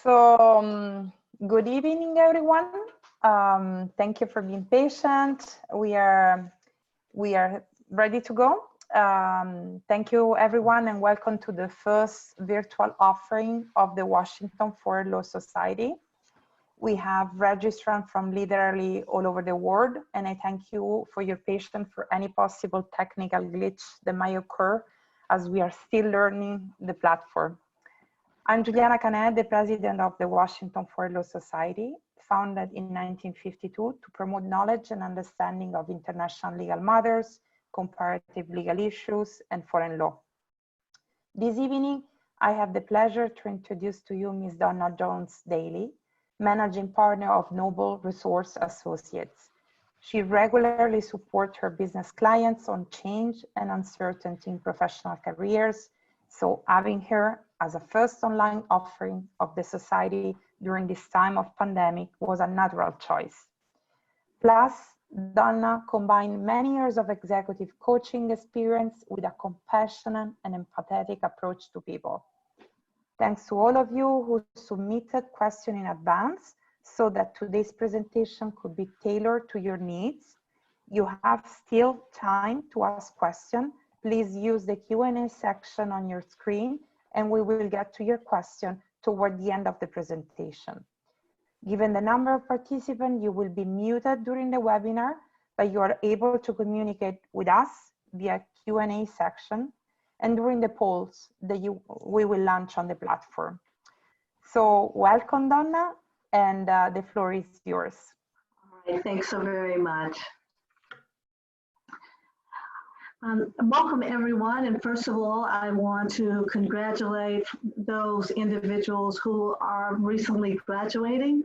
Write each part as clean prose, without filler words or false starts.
Good evening, everyone. Thank you for being patient. We are ready to go. Thank you, everyone, and welcome to the first virtual offering of the Washington Forward Law Society. We have registrants from literally all over the world, and I thank you for your patience for any possible technical glitch that might occur as we are still learning the platform. I'm Juliana Canet, the president of the Washington Forward Law Society, founded in 1952 to promote knowledge and understanding of international legal matters, comparative legal issues, and foreign law. This evening, I have the pleasure to introduce to you Ms. Donna Jones Daley, managing partner of Noble Resource Associates. She regularly supports her business clients on change and uncertainty in professional careers. So having her as a first online offering of the society during this time of pandemic was a natural choice. Plus, Donna combined many years of executive coaching experience with a compassionate and empathetic approach to people. Thanks to all of you who submitted questions in advance so that today's presentation could be tailored to your needs. You have still time to ask questions. Please use the Q&A section on your screen and we will get to your question toward the end of the presentation. Given the number of participants, you will be muted during the webinar, but you are able to communicate with us via Q&A section and during the polls that we will launch on the platform. So welcome, Donna, and the floor is yours. All right, thanks so very much. Welcome everyone, and first of all, I want to congratulate those individuals who are recently graduating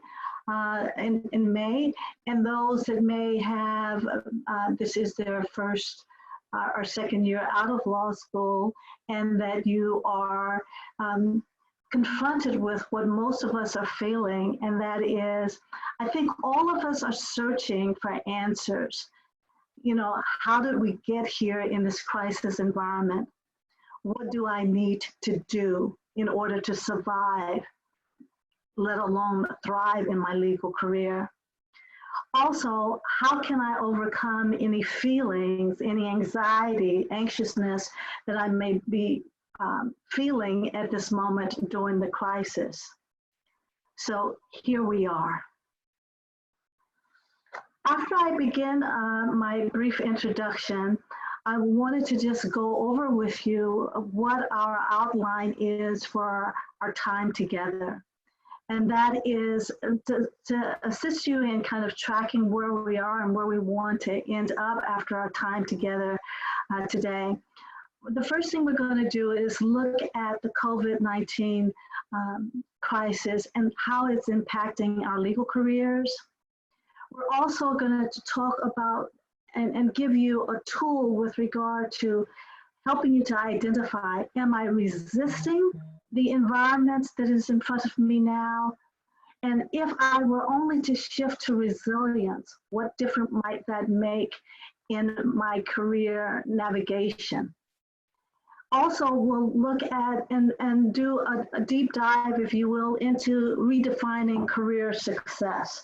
in May, and those that may have, this is their first or second year out of law school, and that you are confronted with what most of us are feeling, and that is, I think all of us are searching for answers. You know, how did we get here in this crisis environment? What do I need to do in order to survive, let alone thrive in my legal career? Also, how can I overcome any feelings, any anxiety, anxiousness that I may be feeling at this moment during the crisis? So here we are. After I begin my brief introduction, I wanted to just go over with you what our outline is for our time together. And that is to assist you in kind of tracking where we are and where we want to end up after our time together today. The first thing we're going to do is look at the COVID-19 crisis and how it's impacting our legal careers. We're also going to talk about and give you a tool with regard to helping you to identify, am I resisting the environment that is in front of me now? And if I were only to shift to resilience, what difference might that make in my career navigation? Also, we'll look at and do a deep dive, if you will, into redefining career success.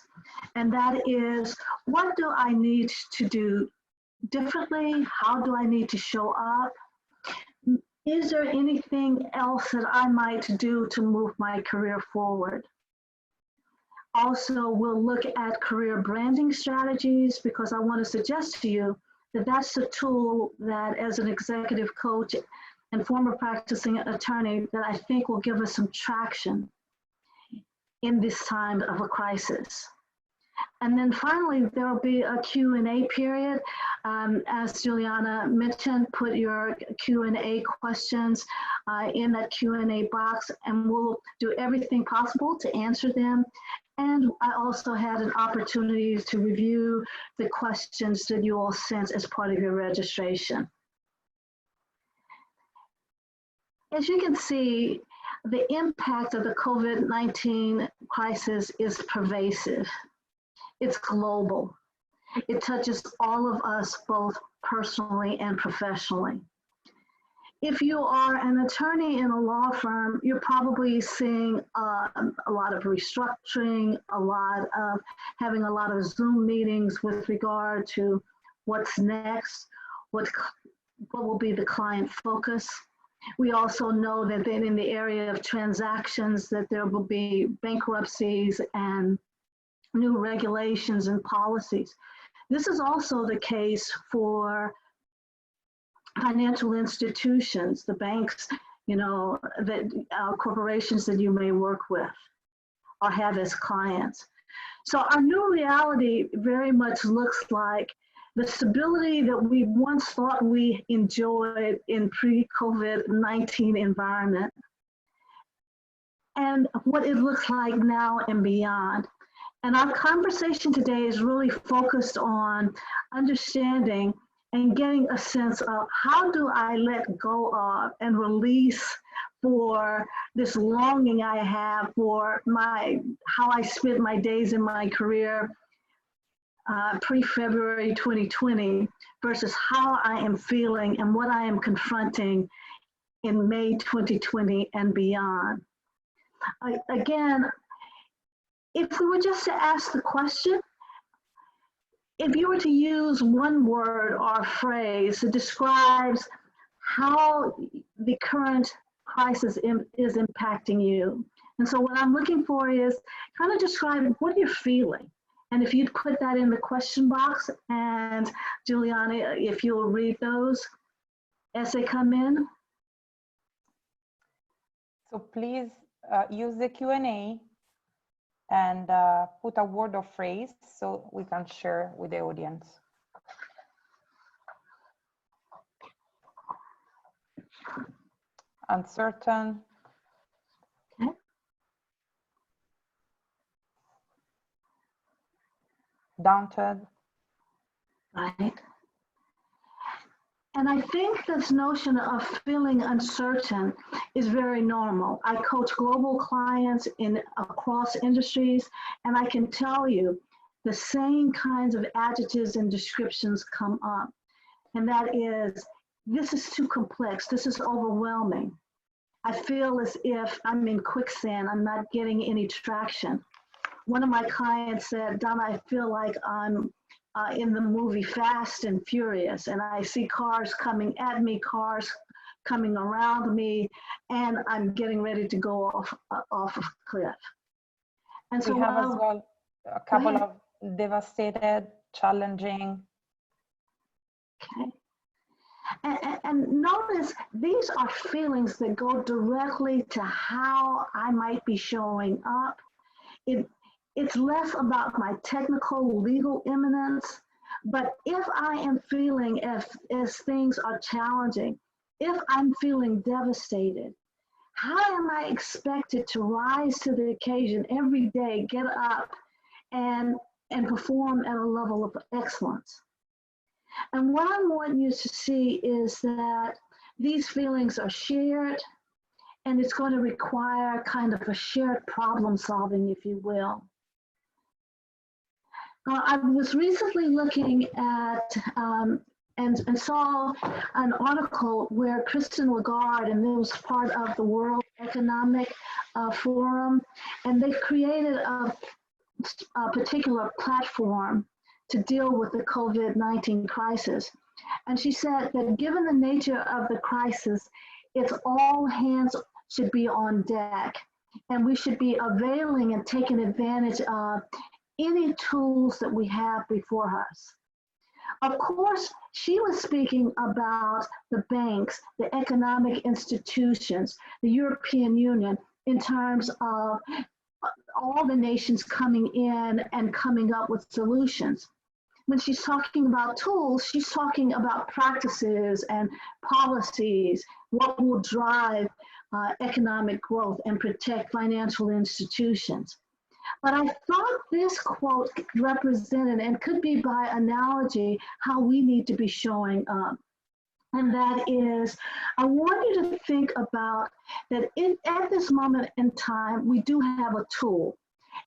And that is, what do I need to do differently? How do I need to show up? Is there anything else that I might do to move my career forward? Also, we'll look at career branding strategies, because I want to suggest to you that that's a tool that, as an executive coach and former practicing attorney, that I think will give us some traction in this time of a crisis. And then finally, there will be a Q&A period. As Juliana mentioned, put your Q&A questions in that Q&A box, and we'll do everything possible to answer them. And I also had an opportunity to review the questions that you all sent as part of your registration. As you can see, the impact of the COVID-19 crisis is pervasive. It's global. It touches all of us, both personally and professionally. If you are an attorney in a law firm, you're probably seeing a lot of restructuring, having a lot of Zoom meetings with regard to what's next, what will be the client focus. We also know that then in the area of transactions that there will be bankruptcies and new regulations and policies. This is also the case for financial institutions, the banks, that corporations that you may work with or have as clients. So our new reality very much looks like the stability that we once thought we enjoyed in pre-COVID-19 environment and what it looks like now and beyond. And our conversation today is really focused on understanding and getting a sense of how do I let go of and release for this longing I have for how I spent my days in my career pre-February 2020 versus how I am feeling and what I am confronting in May 2020 and beyond. Again, if we were just to ask the question, if you were to use one word or phrase that describes how the current crisis is impacting you. And so what I'm looking for is kind of describe what you're feeling. And if you'd put that in the question box, and Juliana, if you'll read those as they come in. So please use the Q&A and put a word or phrase so we can share with the audience. Uncertain. Okay. Daunted. Right. And I think this notion of feeling uncertain is very normal. I coach global clients across industries, and I can tell you the same kinds of adjectives and descriptions come up. And that is, this is too complex, this is overwhelming. I feel as if I'm in quicksand, I'm not getting any traction. One of my clients said, Donna, I feel like I'm in the movie Fast and Furious, and I see cars coming at me, cars coming around me, and I'm getting ready to go off a cliff. And so we have as well a couple of devastated, challenging. Okay. And notice these are feelings that go directly to how I might be showing up. It's less about my technical legal imminence, but if I am feeling as things are challenging, if I'm feeling devastated, how am I expected to rise to the occasion every day, get up and perform at a level of excellence? And what I want you to see is that these feelings are shared, and it's going to require kind of a shared problem solving, if you will. I was recently looking at and saw an article where Christine Lagarde, and it was part of the World Economic Forum, and they've created a particular platform to deal with the COVID-19 crisis. And she said that given the nature of the crisis, it's all hands should be on deck, and we should be availing and taking advantage of any tools that we have before us. Of course, she was speaking about the banks, the economic institutions, the European Union, in terms of all the nations coming in and coming up with solutions. When she's talking about tools, she's talking about practices and policies, what will drive economic growth and protect financial institutions. But I thought this quote represented, and could be by analogy, how we need to be showing up. And that is, I want you to think about that at this moment in time, we do have a tool.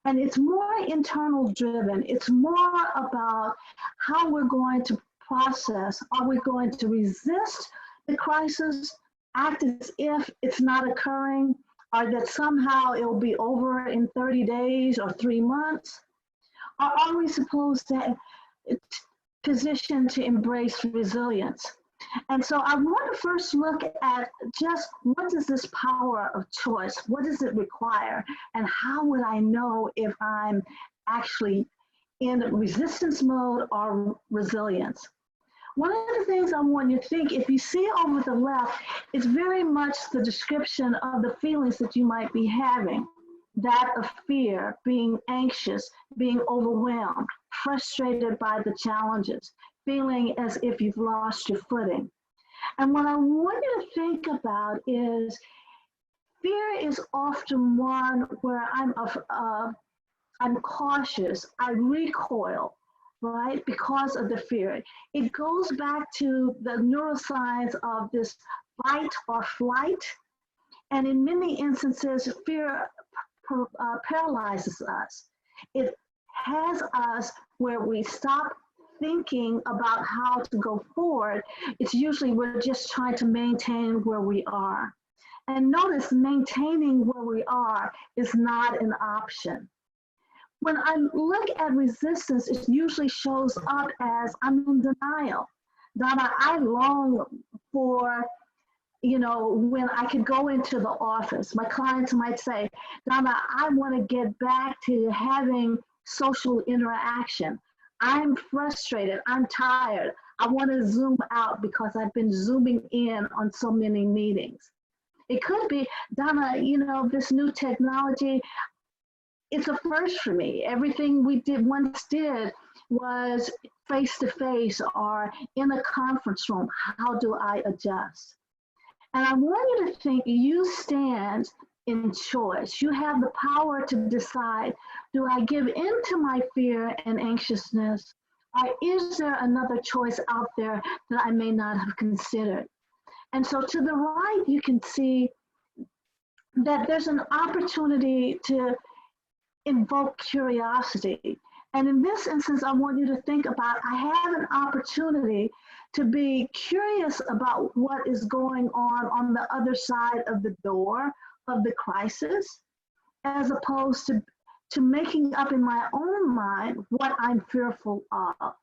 And it's more internal driven. It's more about how we're going to process. Are we going to resist the crisis, act as if it's not occurring, or that somehow it'll be over in 30 days or 3 months? Or are we supposed to position to embrace resilience? And so I want to first look at just what is this power of choice? What does it require? And how would I know if I'm actually in resistance mode or resilience? One of the things I want you to think, if you see over the left, it's very much the description of the feelings that you might be having. That of fear, being anxious, being overwhelmed, frustrated by the challenges, feeling as if you've lost your footing. And what I want you to think about is fear is often one where I'm cautious, I recoil, right, because of the fear. It goes back to the neuroscience of this fight or flight. And in many instances, fear paralyzes us. It has us where we stop thinking about how to go forward. It's usually we're just trying to maintain where we are. And notice maintaining where we are is not an option. When I look at resistance, it usually shows up as I'm in denial. Donna, I long for, when I could go into the office. My clients might say, Donna, I want to get back to having social interaction. I'm frustrated. I'm tired. I want to zoom out because I've been zooming in on so many meetings. It could be, Donna, this new technology, it's a first for me. Everything we once did was face-to-face or in a conference room. How do I adjust? And I want you to think you stand in choice. You have the power to decide, do I give in to my fear and anxiousness, or is there another choice out there that I may not have considered? And so to the right, you can see that there's an opportunity to invoke curiosity. And in this instance, I want you to think about, I have an opportunity to be curious about what is going on the other side of the door of the crisis, as opposed to making up in my own mind what I'm fearful of.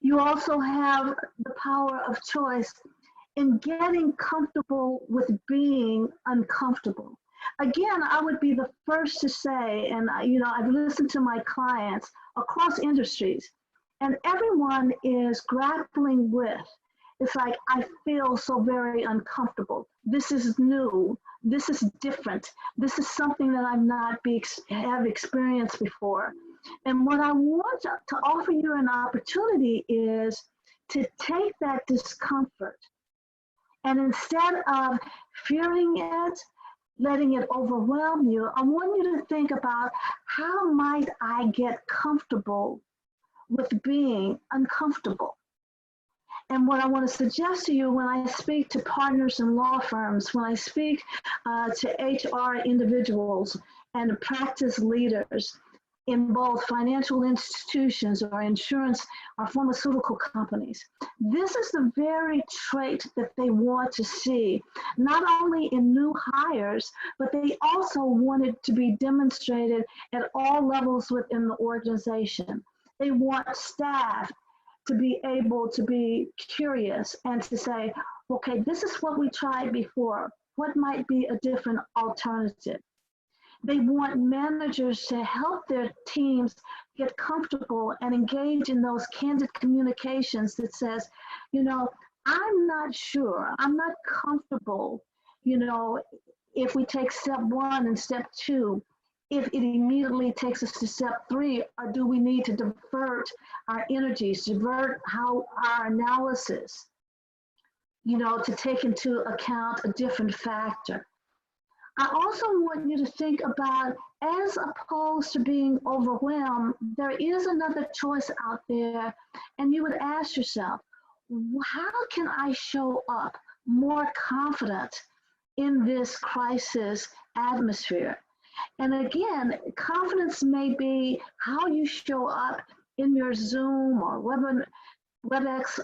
You also have the power of choice in getting comfortable with being uncomfortable. Again, I would be the first to say, and I've listened to my clients across industries, and everyone is grappling with, it's like, I feel so very uncomfortable. This is new. This is different. This is something that I've not have experienced before. And what I want to offer you an opportunity is to take that discomfort, and instead of fearing it, letting it overwhelm you, I want you to think about, how might I get comfortable with being uncomfortable? And what I want to suggest to you when I speak to partners in law firms, when I speak to HR individuals and practice leaders in both financial institutions or insurance or pharmaceutical companies, this is the very trait that they want to see, not only in new hires, but they also want it to be demonstrated at all levels within the organization. They want staff to be able to be curious and to say, okay, this is what we tried before. What might be a different alternative? They want managers to help their teams get comfortable and engage in those candid communications that says, I'm not sure, I'm not comfortable, if we take step 1 and step 2, if it immediately takes us to step 3, or do we need to divert our energies, divert our analysis, to take into account a different factor. I also want you to think about, as opposed to being overwhelmed, there is another choice out there, and you would ask yourself, how can I show up more confident in this crisis atmosphere? And again, confidence may be how you show up in your Zoom or WebEx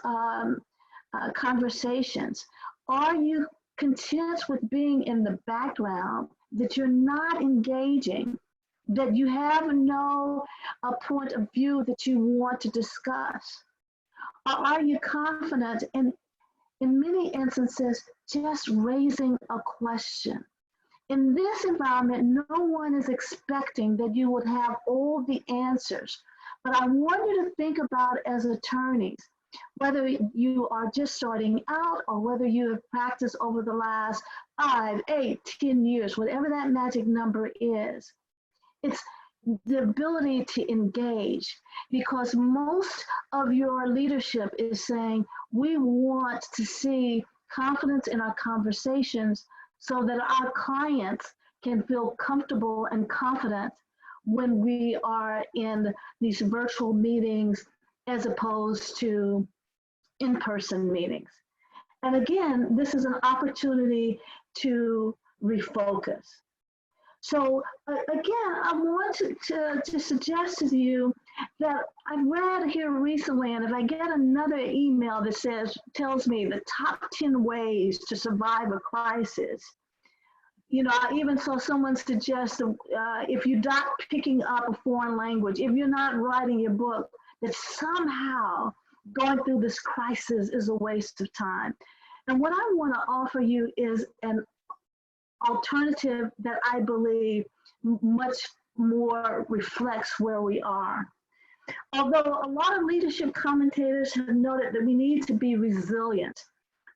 conversations. Are you content with being in the background, that you're not engaging, that you have no point of view that you want to discuss? Or are you confident in many instances, just raising a question? In this environment, no one is expecting that you would have all the answers. But I want you to think about, as attorneys, whether you are just starting out or whether you have practiced over the last 5, 8, 10 years, whatever that magic number is, it's the ability to engage, because most of your leadership is saying, we want to see confidence in our conversations so that our clients can feel comfortable and confident when we are in these virtual meetings as opposed to in-person meetings. And again, this is an opportunity to refocus. So again, I want to suggest to you that I read here recently, and if I get another email that tells me the top 10 ways to survive a crisis, you know, I even saw someone suggest if you're not picking up a foreign language, if you're not writing your book, that somehow going through this crisis is a waste of time. And what I want to offer you is an alternative that I believe much more reflects where we are. Although a lot of leadership commentators have noted that we need to be resilient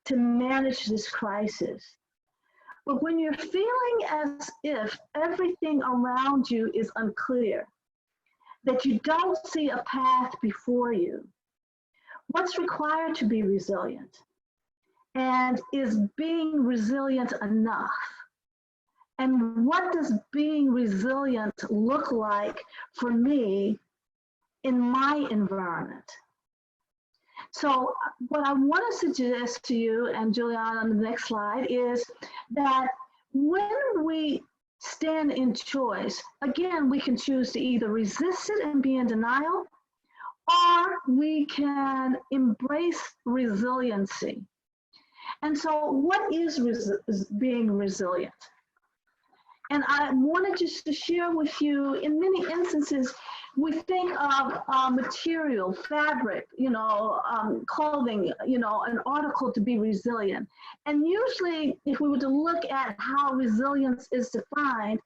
to manage this crisis. But when you're feeling as if everything around you is unclear, that you don't see a path before you, what's required to be resilient? And is being resilient enough? And what does being resilient look like for me in my environment? So what I want to suggest to you, and Juliana on the next slide, is that when we stand in choice, again, we can choose to either resist it and be in denial, or we can embrace resiliency. And so what is being resilient? And I wanted just to share with you, in many instances, we think of material, fabric, you know, clothing, you know, an article to be resilient. And usually, if we were to look at how resilience is defined,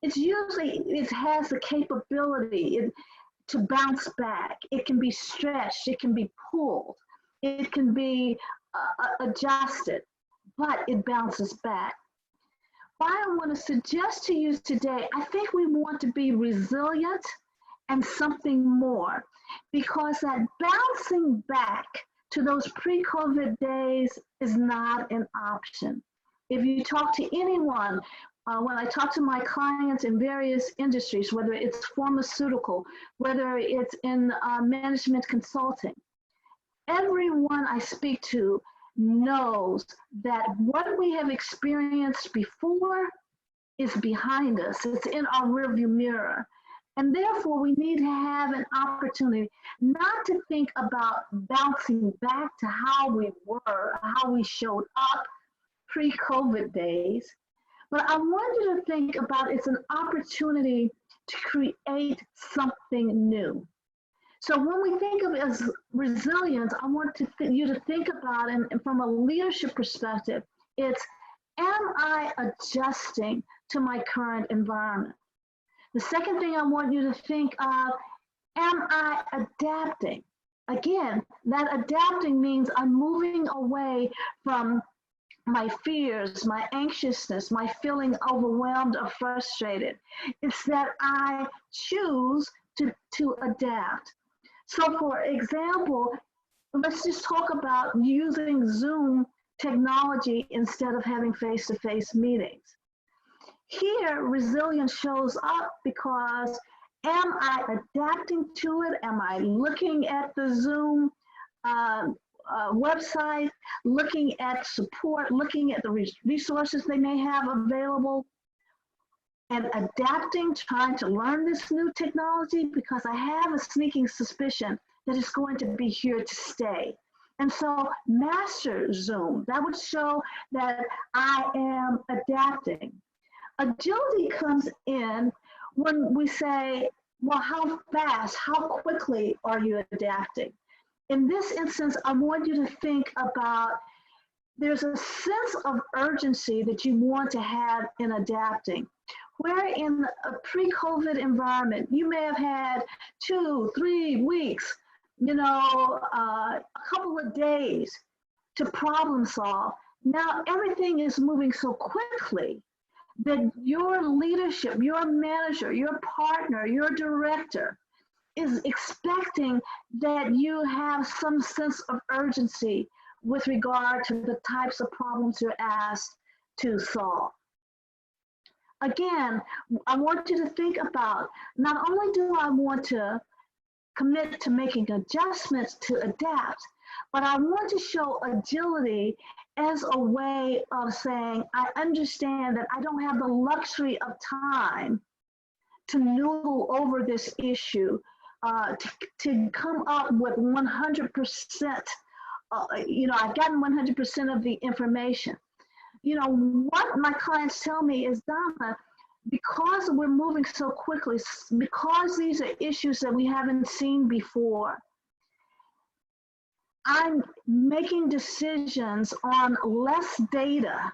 it's usually, it has the capability to bounce back. It can be stretched, it can be pulled, it can be adjusted, but it bounces back. What I want to suggest to you today, I think we want to be resilient and something more, because that bouncing back to those pre-COVID days is not an option. If you talk to anyone, when I talk to my clients in various industries, whether it's pharmaceutical, whether it's in management consulting, everyone I speak to knows that what we have experienced before is behind us. It's in our rearview mirror. And therefore, we need to have an opportunity not to think about bouncing back to how we were, how we showed up pre-COVID days, but I want you to think about it's an opportunity to create something new. So when we think of it as resilience, I want you to think about, and from a leadership perspective, it's, am I adjusting to my current environment? The second thing I want you to think of, am I adapting? Again, that adapting means I'm moving away from my fears, my anxiousness, my feeling overwhelmed or frustrated. It's that I choose to adapt. So for example, let's just talk about using Zoom technology instead of having face-to-face meetings. Here, resilience shows up because, am I adapting to it? Am I looking at the Zoom website, looking at support, looking at the resources they may have available, and adapting, trying to learn this new technology, because I have a sneaking suspicion that it's going to be here to stay. And so master Zoom, that would show that I am adapting. Agility comes in when we say, well, how fast, how quickly are you adapting? In this instance, I want you to think about there's a sense of urgency that you want to have in adapting. Where in a pre-COVID environment, you may have had 2, 3 weeks, a couple of days to problem solve. Now everything is moving so quickly that your leadership, your manager, your partner, your director is expecting that you have some sense of urgency with regard to the types of problems you're asked to solve. Again, I want you to think about, not only do I want to commit to making adjustments to adapt, but I want to show agility as a way of saying, I understand that I don't have the luxury of time to noodle over this issue, to come up with 100%, I've gotten 100% of the information. What my clients tell me is, Donna, because we're moving so quickly, because these are issues that we haven't seen before, I'm making decisions on less data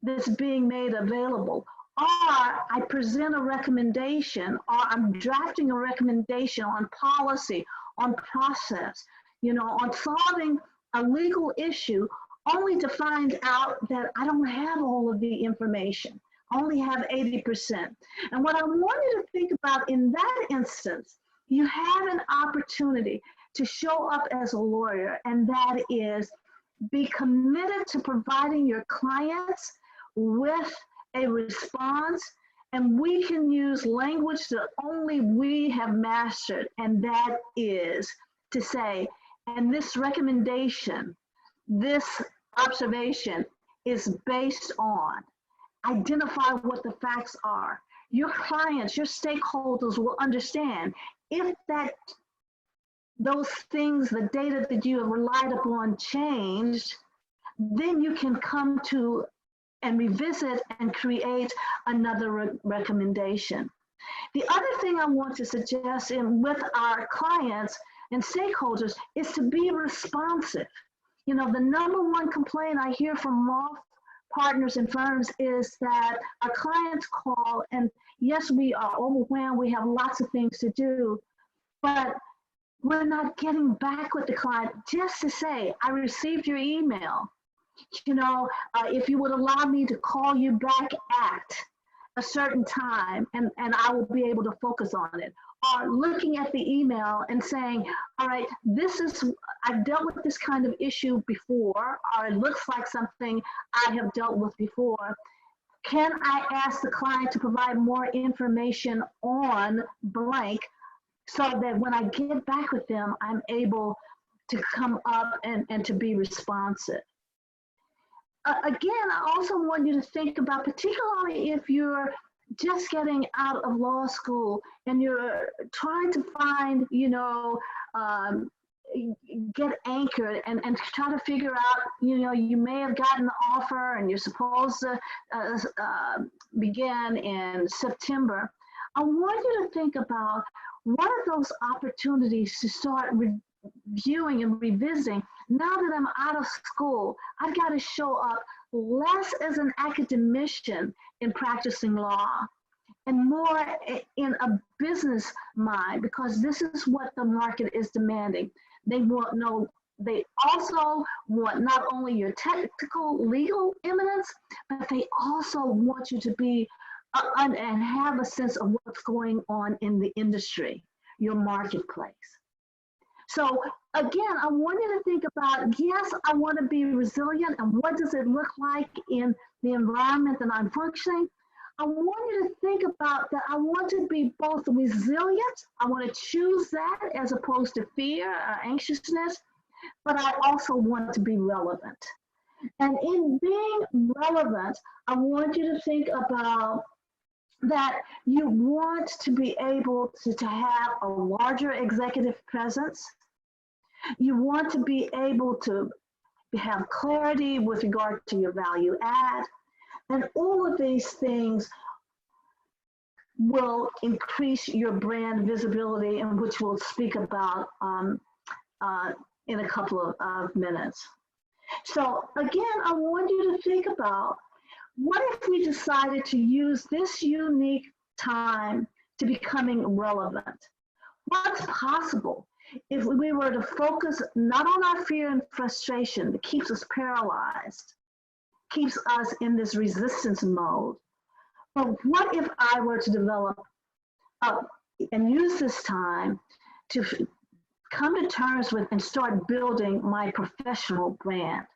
that's being made available. Or I present a recommendation, or I'm drafting a recommendation on policy, on process, on solving a legal issue, only to find out that I don't have all of the information. I only have 80%. And what I want you to think about in that instance, you have an opportunity to show up as a lawyer, and that is be committed to providing your clients with a response, and we can use language that only we have mastered, and that is to say, and this recommendation, this observation is based on, identify what the facts are. Your clients, your stakeholders will understand if those things, the data that you have relied upon changed, then you can come to and revisit and create another recommendation. The other thing I want to suggest with our clients and stakeholders is to be responsive. The number one complaint I hear from law partners and firms is that our clients call, and yes, we are overwhelmed, we have lots of things to do, but we're not getting back with the client just to say, I received your email. If you would allow me to call you back at a certain time, and I will be able to focus on it. Or looking at the email and saying, all right, I've dealt with this kind of issue before, or it looks like something I have dealt with before. Can I ask the client to provide more information on blank, so that when I get back with them, I'm able to come up and to be responsive. Again, I also want you to think about, particularly if you're just getting out of law school and you're trying to find, get anchored and try to figure out, you may have gotten the offer and you're supposed to begin in September. I want you to think about what are those opportunities to start reviewing and revisiting. Now that I'm out of school, I've got to show up less as an academician in practicing law and more in a business mind, because this is what the market is demanding. They also want not only your technical legal eminence, but they also want you to be and have a sense of what's going on in the industry, your marketplace. So again, I want you to think about, yes, I want to be resilient, and what does it look like in the environment that I'm functioning? I want you to think about that I want to be both resilient, I want to choose that as opposed to fear or anxiousness, but I also want to be relevant. And in being relevant, I want you to think about that you want to be able to have a larger executive presence. You want to be able to have clarity with regard to your value add. And all of these things will increase your brand visibility, and which we'll speak about in a couple of minutes. So again, I want you to think about, what if we decided to use this unique time to becoming relevant? What's possible if we were to focus not on our fear and frustration that keeps us paralyzed, keeps us in this resistance mode, but what if I were to develop and use this time to come to terms with and start building my professional brand?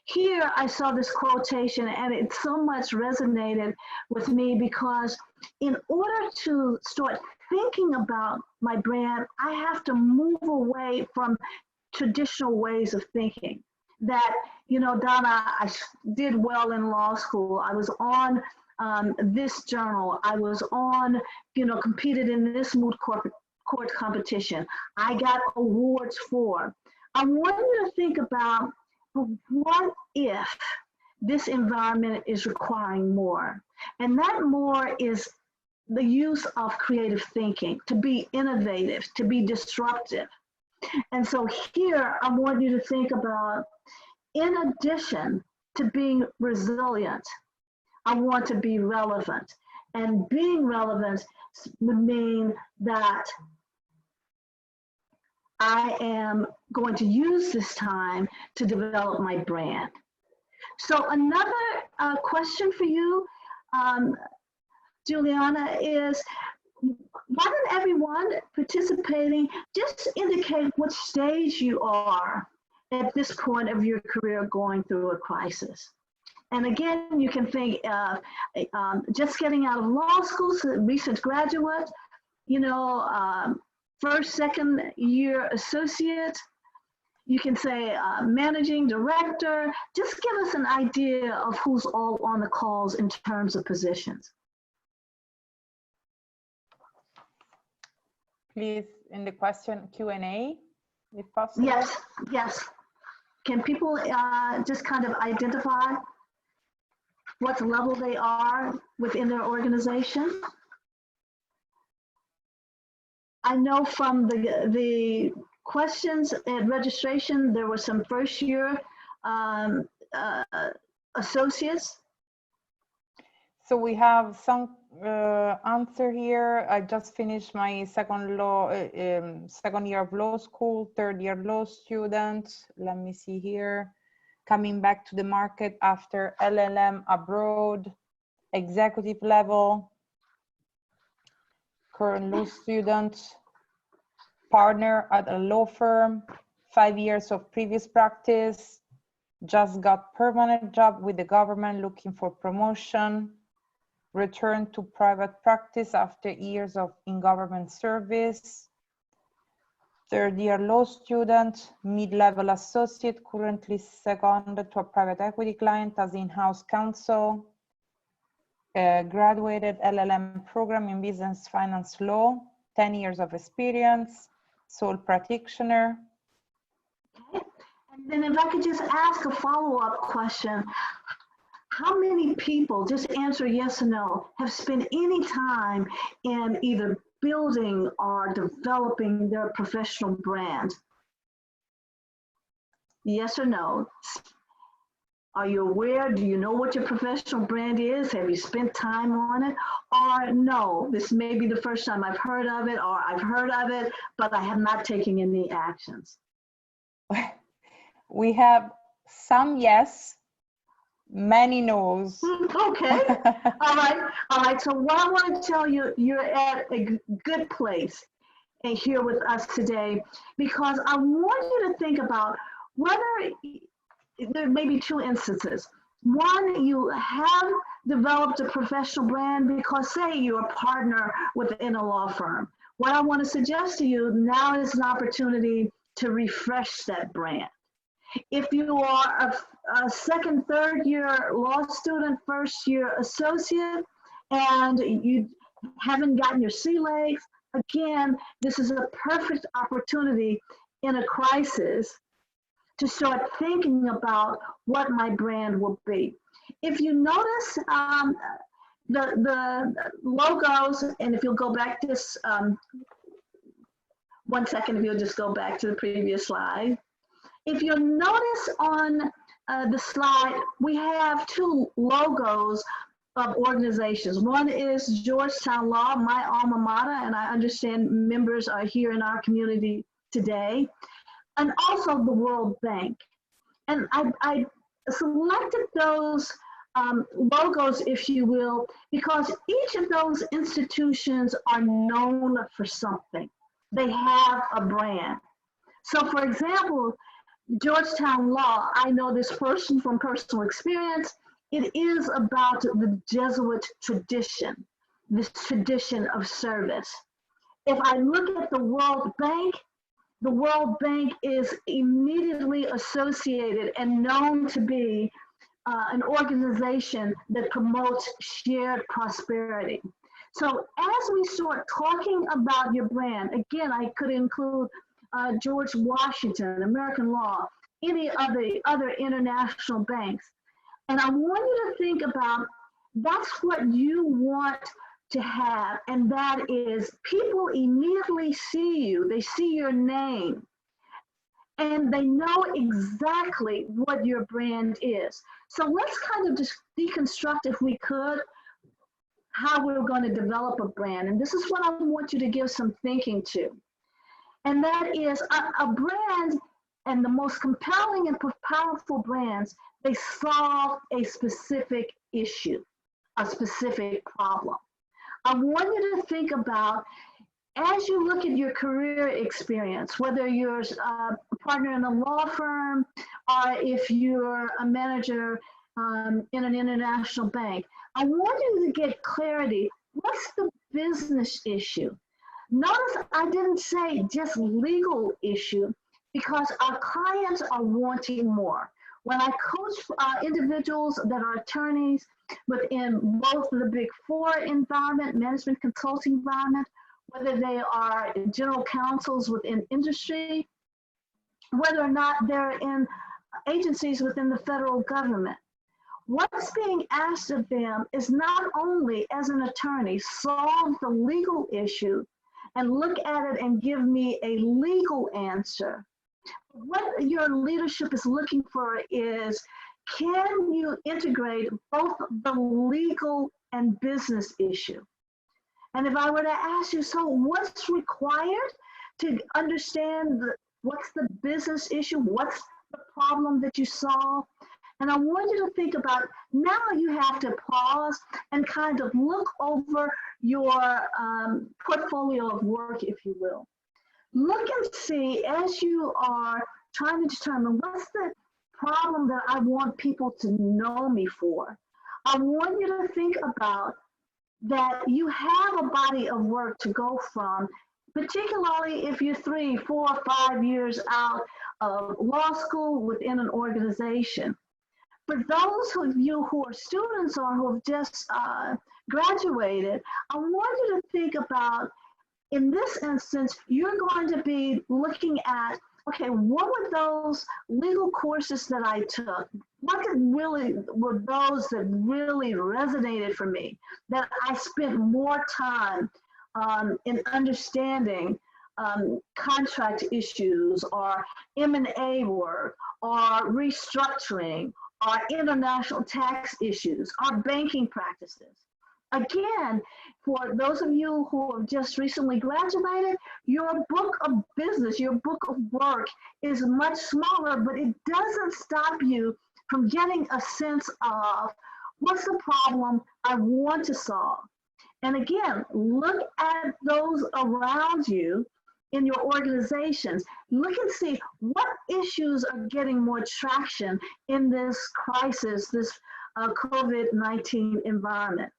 Here I saw this quotation, and it so much resonated with me, because in order to start thinking about my brand, I have to move away from traditional ways of thinking. That, you know, Donna, I did well in law school. I was on this journal. I was on, you know, competed in this moot court competition. I got awards for. I want you to think about, what if this environment is requiring more? And that more is the use of creative thinking, to be innovative, to be disruptive. And so here, I want you to think about, in addition to being resilient, I want to be relevant. And being relevant would mean that I am going to use this time to develop my brand. So another question for you, Juliana, is, why don't everyone participating just indicate what stage you are at this point of your career going through a crisis? And again, you can think just getting out of law school, so recent graduate, you know, first, second year associate. You can say managing director. Just give us an idea of who's all on the calls in terms of positions. Please, in the question Q&A, if possible. Yes, yes. Can people just kind of identify what level they are within their organization? I know from the questions at registration, there were some first year associates. So we have some answer here. I just finished my second year of law school, third year law student. Let me see here. Coming back to the market after LLM abroad, executive level, current law student, partner at a law firm, 5 years of previous practice, just got permanent job with the government looking for promotion, returned to private practice after years of in-government service, third year law student, mid-level associate, currently seconded to a private equity client as in-house counsel, graduated LLM program in business finance law, 10 years of experience, sole practitioner. Okay. And then if I could just ask a follow-up question, how many people, just answer yes or no, have spent any time in either building or developing their professional brand? Yes or no? Are you aware? Do you know what your professional brand is? Have you spent time on it? Or no, this may be the first time I've heard of it, or I've heard of it, but I have not taken any actions. We have some yes, many no's. Okay, all right. So what I want to tell you, you're at a good place here with us today, because I want you to think about whether there may be two instances. One, you have developed a professional brand because, say, you're a partner within a law firm. What I want to suggest to you now is an opportunity to refresh that brand. If you are a second, third year law student, first year associate, and you haven't gotten your sea legs, again, this is a perfect opportunity in a crisis to start thinking about what my brand will be. If you notice the logos, and if you'll go back just 1 second, if you'll just go back to the previous slide. If you'll notice on the slide, we have two logos of organizations. One is Georgetown Law, my alma mater, and I understand members are here in our community today, and also the World Bank. And I selected those logos, if you will, because each of those institutions are known for something. They have a brand. So for example, Georgetown Law, I know this person from personal experience. It is about the Jesuit tradition, this tradition of service. If I look at the World Bank is immediately associated and known to be an organization that promotes shared prosperity. So as we start talking about your brand, again, I could include George Washington, American Law, any of the other international banks. And I want you to think about that's what you want to have, and that is people immediately see you, they see your name, and they know exactly what your brand is. So let's kind of just deconstruct, if we could, how we're going to develop a brand. And this is what I want you to give some thinking to. And that is a brand, and the most compelling and powerful brands, they solve a specific issue, a specific problem. I want you to think about, as you look at your career experience, whether you're a partner in a law firm or if you're a manager in an international bank, I want you to get clarity. What's the business issue? Notice I didn't say just legal issue, because our clients are wanting more. When I coach individuals that are attorneys within both the Big Four environment, management consulting environment, whether they are general counsels within industry, whether or not they're in agencies within the federal government, what's being asked of them is not only, as an attorney, solve the legal issue and look at it and give me a legal answer. What your leadership is looking for is, can you integrate both the legal and business issue? And if I were to ask you, so what's required to understand what's the business issue? What's the problem that you solve? And I want you to think about, now you have to pause and kind of look over your portfolio of work, if you will. Look and see, as you are trying to determine what's the problem that I want people to know me for. I want you to think about that you have a body of work to go from, particularly if you're 3, 4, 5 years out of law school within an organization. For those of you who are students or who have just graduated, I want you to think about, in this instance, you're going to be looking at, okay, what were those legal courses that I took? What were those that really resonated for me, that I spent more time in understanding contract issues or M&A work or restructuring or international tax issues or banking practices. Again, for those of you who have just recently graduated, your book of business, your book of work is much smaller, but it doesn't stop you from getting a sense of what's the problem I want to solve. And again, look at those around you in your organizations. Look and see what issues are getting more traction in this crisis, this COVID-19 environment.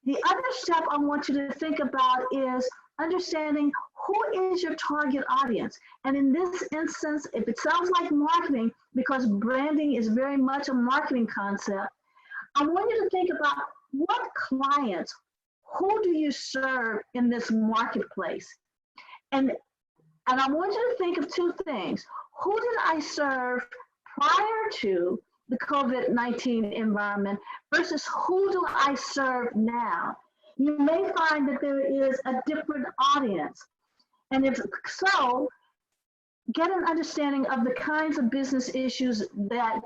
The other step I want you to think about is understanding who is your target audience. And in this instance, if it sounds like marketing, because branding is very much a marketing concept, I want you to think about what clients, who do you serve in this marketplace? And And I want you to think of two things. Who did I serve prior to the COVID-19 environment versus who do I serve now? You may find that there is a different audience. And if so, get an understanding of the kinds of business issues that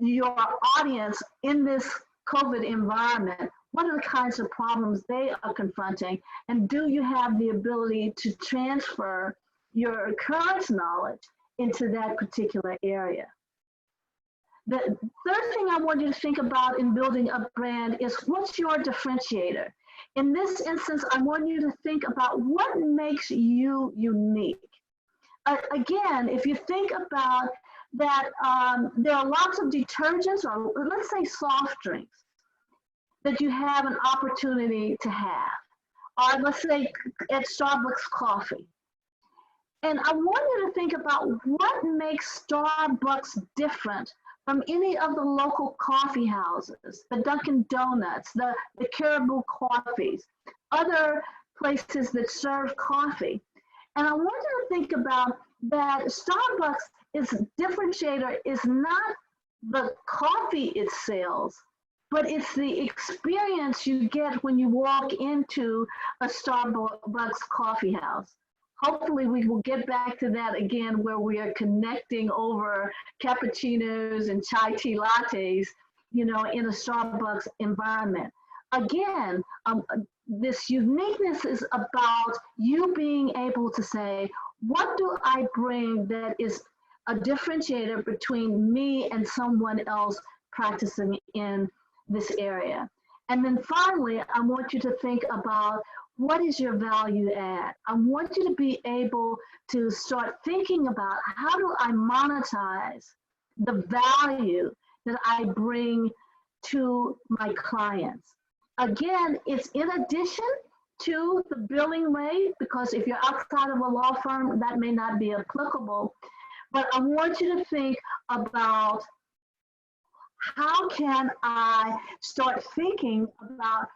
your audience in this COVID environment, what are the kinds of problems they are confronting? And do you have the ability to transfer your current knowledge into that particular area? The third thing I want you to think about in building a brand is what's your differentiator? In this instance, I want you to think about what makes you unique. Again, if you think about that, there are lots of detergents, or let's say soft drinks, that you have an opportunity to have. Or let's say at Starbucks coffee. And I want you to think about what makes Starbucks different from any of the local coffee houses, the Dunkin' Donuts, the Caribou Coffees, other places that serve coffee. And I want you to think about that Starbucks' differentiator is not the coffee it sells, but it's the experience you get when you walk into a Starbucks coffee house. Hopefully we will get back to that again, where we are connecting over cappuccinos and chai tea lattes, in a Starbucks environment. Again, this uniqueness is about you being able to say, what do I bring that is a differentiator between me and someone else practicing in this area? And then finally, I want you to think about, what is your value add? I want you to be able to start thinking about, how do I monetize the value that I bring to my clients? Again, it's in addition to the billing rate, because if you're outside of a law firm, that may not be applicable. But I want you to think about, how can I start thinking about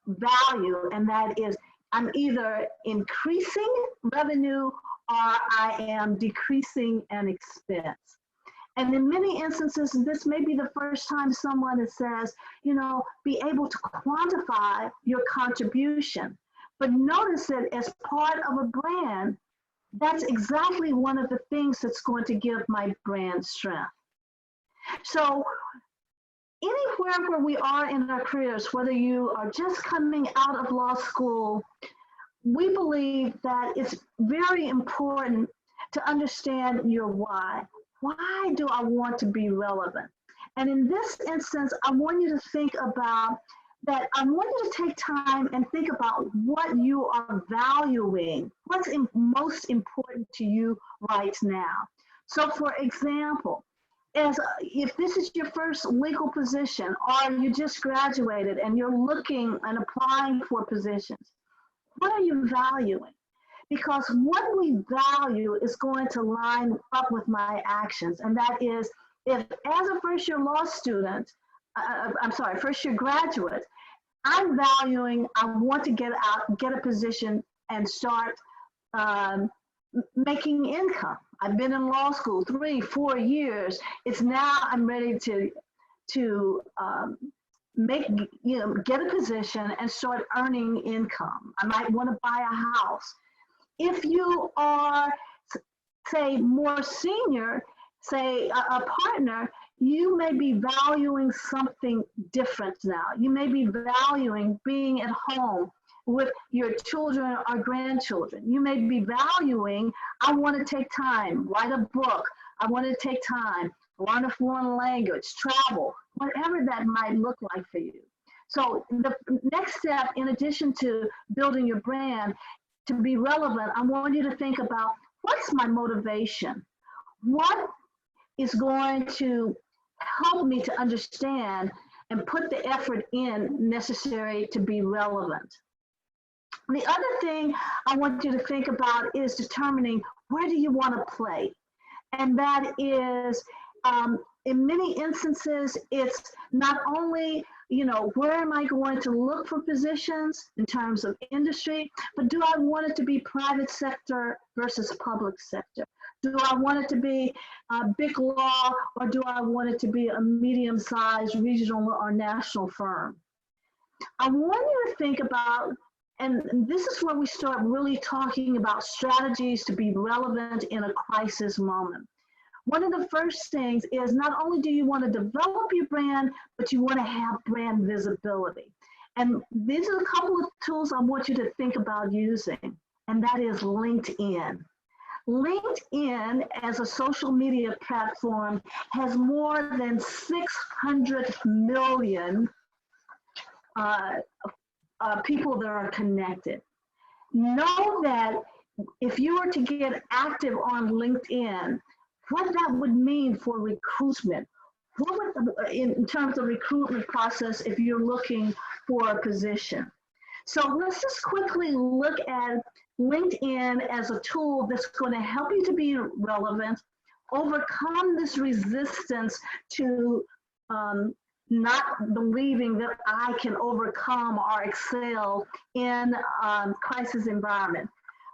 value? And that is, I'm either increasing revenue or I am decreasing an expense. And in many instances, this may be the first time someone that says, be able to quantify your contribution. But notice that as part of a brand, that's exactly one of the things that's going to give my brand strength. So anywhere where we are in our careers, whether you are just coming out of law school, we believe that it's very important to understand your why. Why do I want to be relevant? And in this instance, I want you to think about that. I want you to take time and think about what you are valuing, what's most important to you right now. So for example, if this is your first legal position, or you just graduated and you're looking and applying for positions, what are you valuing? Because what we value is going to line up with my actions. And that is, if as a first-year law student, first-year graduate, I'm valuing, I want to get out, get a position and start making income. I've been in law school 3-4 years. It's now I'm ready to get a position and start earning income. I might want to buy a house. If you are, say, more senior, say a partner, you may be valuing something different now. You may be valuing being at home with your children or grandchildren. You may be valuing, I want to take time, write a book. I want to take time, learn a foreign language, travel, whatever that might look like for you. So the next step, in addition to building your brand, to be relevant, I want you to think about, what's my motivation? What is going to help me to understand and put the effort in necessary to be relevant? The other thing I want you to think about is determining, where do you want to play? And that is, in many instances, it's not only, where am I going to look for positions in terms of industry? But do I want it to be private sector versus public sector? Do I want it to be big law, or do I want it to be a medium-sized regional or national firm? I want you to think about, and this is where we start really talking about strategies to be relevant in a crisis moment. One of the first things is not only do you want to develop your brand, but you want to have brand visibility. And these are a couple of tools I want you to think about using, and that is LinkedIn. LinkedIn as a social media platform has more than 600 million people that are connected. Know that if you were to get active on LinkedIn, what that would mean for recruitment, what would, in terms of recruitment process, if you're looking for a position. So let's just quickly look at LinkedIn as a tool that's going to help you to be relevant, overcome this resistance to not believing that I can overcome or excel in crisis environment.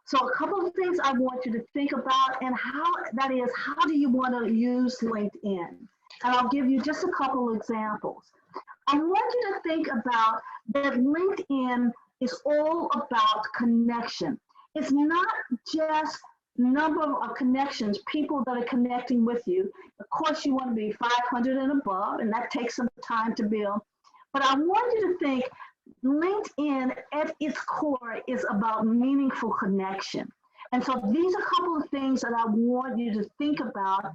So a couple of things I want you to think about, and how do you want to use LinkedIn? And I'll give you just a couple of examples. I want you to think about that LinkedIn is all about connection. It's not just number of connections, people that are connecting with you. Of course, you want to be 500 and above, and that takes some time to build. But I want you to think LinkedIn at its core is about meaningful connection. And so these are a couple of things that I want you to think about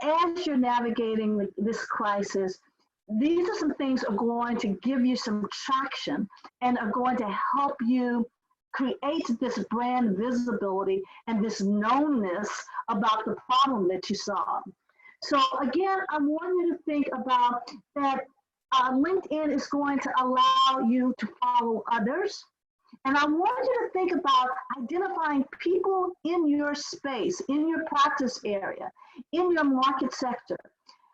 as you're navigating this crisis. These are some things that are going to give you some traction and are going to help you create this brand visibility and this knownness about the problem that you solve. So again, I want you to think about that LinkedIn is going to allow you to follow others. And I want you to think about identifying people in your space, in your practice area, in your market sector.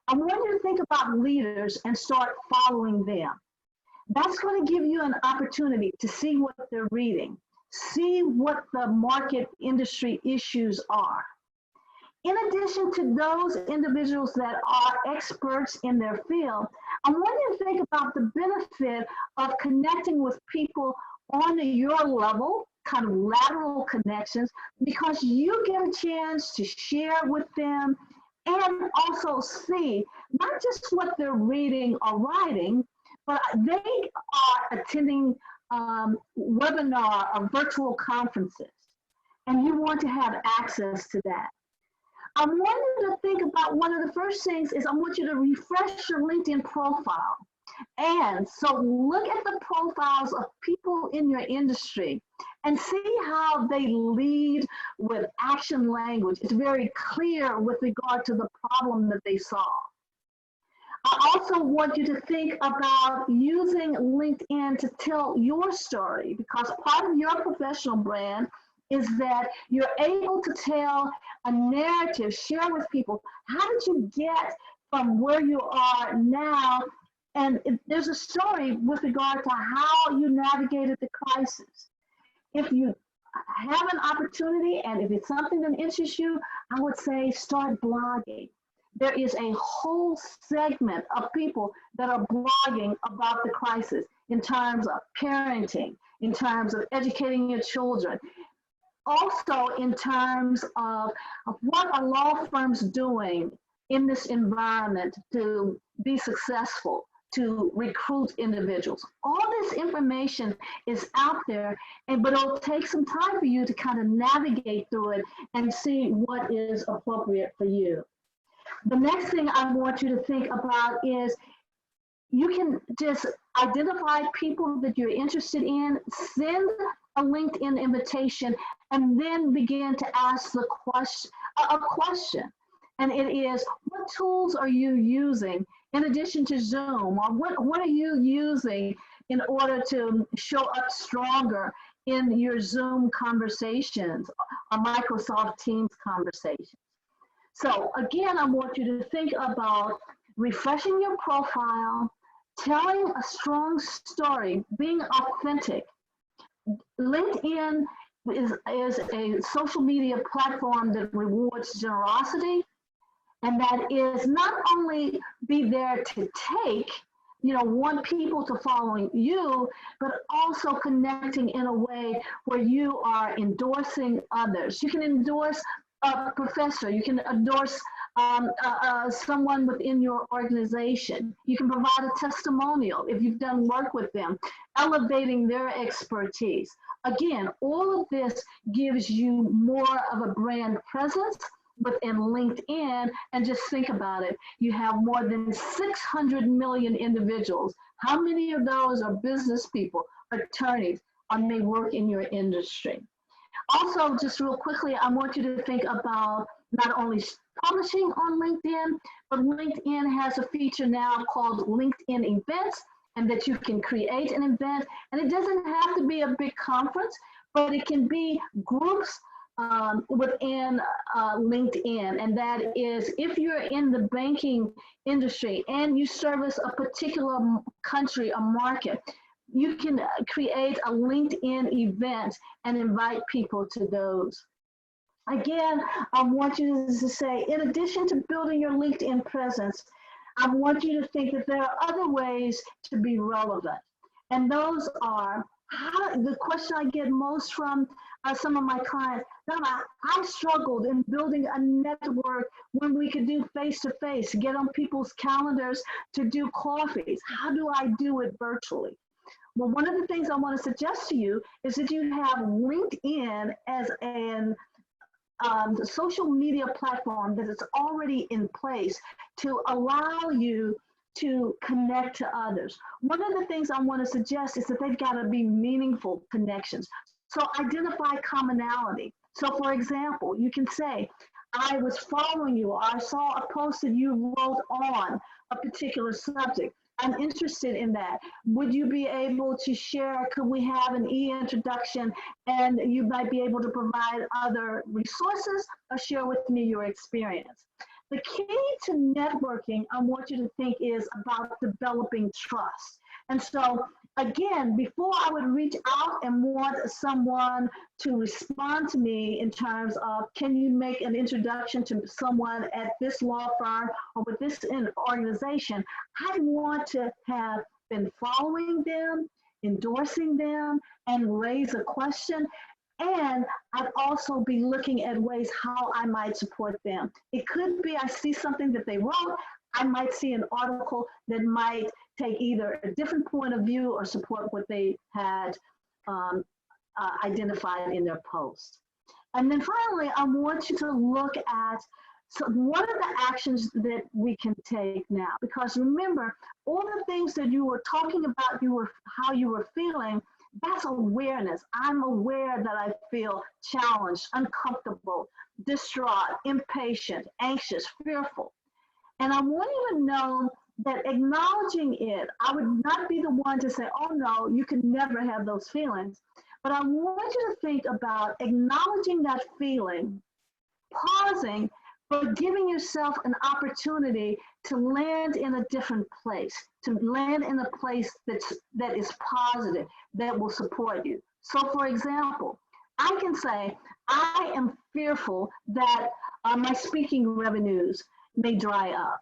I want you to think about leaders and start following them. That's going to give you an opportunity to see what they're reading, see what the market industry issues are. In addition to those individuals that are experts in their field, I want you to think about the benefit of connecting with people on your level, kind of lateral connections, because you get a chance to share with them and also see not just what they're reading or writing, but they are attending webinar or virtual conferences, and you want to have access to that. I want you to think about one of the first things is I want you to refresh your LinkedIn profile. And so look at the profiles of people in your industry and see how they lead with action language. It's very clear with regard to the problem that they solve. I also want you to think about using LinkedIn to tell your story, because part of your professional brand is that you're able to tell a narrative, share with people, how did you get from where you are now? And there's a story with regard to how you navigated the crisis. If you have an opportunity and if it's something that interests you, I would say start blogging. There is a whole segment of people that are blogging about the crisis in terms of parenting, in terms of educating your children, also in terms of what are law firms doing in this environment to be successful, to recruit individuals. All this information is out there, but it'll take some time for you to kind of navigate through it and see what is appropriate for you. The next thing I want you to think about is you can just identify people that you're interested in, send a LinkedIn invitation, and then begin to ask the question. And it is, what tools are you using in addition to Zoom? Or what are you using in order to show up stronger in your Zoom conversations or Microsoft Teams conversations? So again, I want you to think about refreshing your profile, telling a strong story, being authentic. LinkedIn is a social media platform that rewards generosity, and that is not only be there to take, want people to follow you, but also connecting in a way where you are endorsing others. You can endorse a professor, you can endorse someone within your organization. You can provide a testimonial if you've done work with them, elevating their expertise. Again, all of this gives you more of a brand presence within LinkedIn. And just think about it. You have more than 600 million individuals. How many of those are business people, attorneys, or may work in your industry? Also, just real quickly, I want you to think about not only publishing on LinkedIn, but LinkedIn has a feature now called LinkedIn Events, and that you can create an event. And it doesn't have to be a big conference, but it can be groups within LinkedIn. And that is, if you're in the banking industry and you service a particular country, a market, you can create a LinkedIn event and invite people to those. Again, I want you to say, in addition to building your LinkedIn presence, I want you to think that there are other ways to be relevant. And those are, the question I get most from some of my clients, Donna, I struggled in building a network when we could do face-to-face, get on people's calendars to do coffees. How do I do it virtually? Well, one of the things I want to suggest to you is that you have LinkedIn as an social media platform that is already in place to allow you to connect to others. One of the things I want to suggest is that they've got to be meaningful connections. So identify commonality. So for example, you can say, I was following you, or I saw a post that you wrote on a particular subject. I'm interested in that. Would you be able to share, could we have an e-introduction, and you might be able to provide other resources or share with me your experience. The key to networking, I want you to think, is about developing trust. And so again, before I would reach out and want someone to respond to me in terms of, can you make an introduction to someone at this law firm or with this organization, I want to have been following them, endorsing them, and raise a question. And I'd also be looking at ways how I might support them. It could be I see something that they wrote, I might see an article that might take either a different point of view or support what they had identified in their post. And then finally, I want you to look at, so what are the actions that we can take now? Because remember, all the things that you were talking about, how you were feeling, that's awareness. I'm aware that I feel challenged, uncomfortable, distraught, impatient, anxious, fearful. And I want you to know that acknowledging it, I would not be the one to say, oh no, you can never have those feelings. But I want you to think about acknowledging that feeling, pausing, but giving yourself an opportunity to land in a different place, to land in a place that is positive, that will support you. So for example, I can say, I am fearful that my speaking revenues may dry up.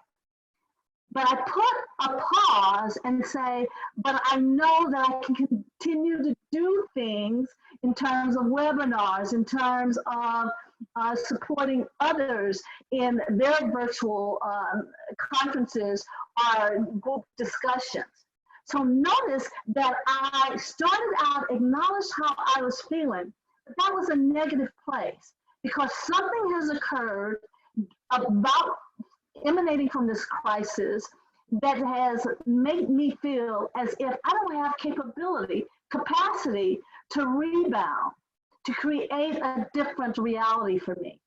But I put a pause and say, but I know that I can continue to do things in terms of webinars, in terms of supporting others in their virtual conferences or group discussions. So notice that I started out, acknowledged how I was feeling, but that was a negative place because something has occurred about emanating from this crisis that has made me feel as if I don't have capacity to rebound, to create a different reality for me.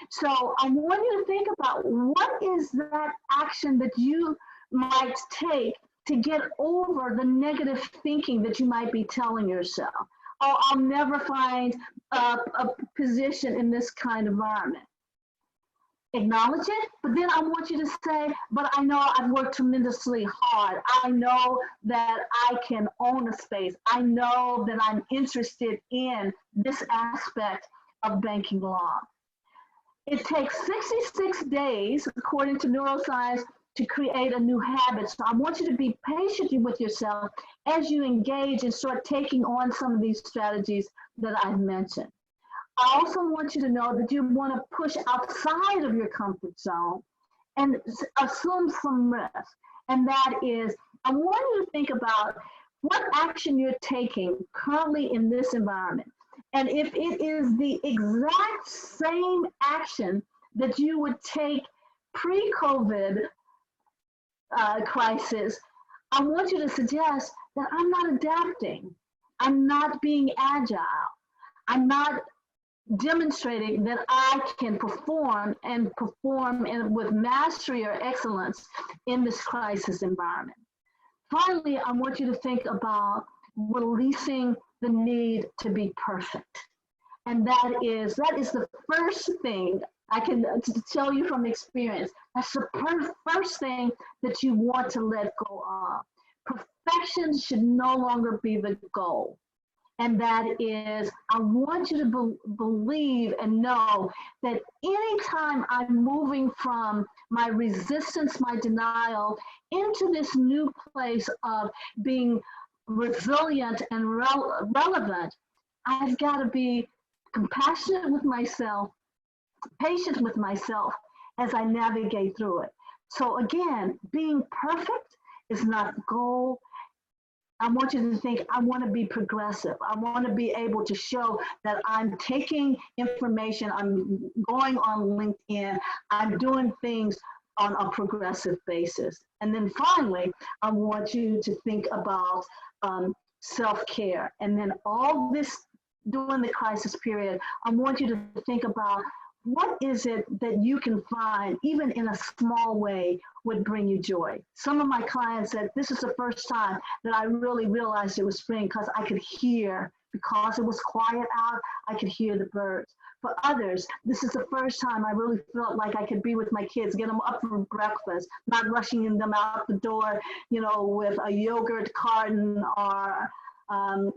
So I want you to think about, what is that action that you might take to get over the negative thinking that you might be telling yourself? Oh, I'll never find a position in this kind of environment. acknowledge it, but then I want you to say, but I know I've worked tremendously hard. I know that I can own a space. I know that I'm interested in this aspect of banking law. It takes 66 days, according to neuroscience, to create a new habit. So I want you to be patient with yourself as you engage and start taking on some of these strategies that I've mentioned. I also want you to know that you want to push outside of your comfort zone and assume some risk. And that is, I want you to think about what action you're taking currently in this environment. And if it is the exact same action that you would take pre-COVID crisis, I want you to suggest that I'm not adapting. I'm not being agile. I'm not demonstrating that I can perform with mastery or excellence in this crisis environment. Finally, I want you to think about releasing the need to be perfect. And that is the first thing I can tell you from experience. That's the first thing that you want to let go of. Perfection should no longer be the goal. And that is, I want you to believe and know that anytime I'm moving from my resistance, my denial, into this new place of being resilient and relevant, I've got to be compassionate with myself, patient with myself as I navigate through it. So again, being perfect is not the goal. I want you to think, I want to be progressive. I want to be able to show that I'm taking information, I'm going on LinkedIn, I'm doing things on a progressive basis. And then finally, I want you to think about self-care. And then all this during the crisis period, I want you to think about what is it that you can find, even in a small way, would bring you joy. Some of my clients said, this is the first time that I really realized it was spring because I could hear, because it was quiet out, I could hear the birds. For others, this is the first time I really felt like I could be with my kids, get them up for breakfast, not rushing them out the door, you know, with a yogurt carton or,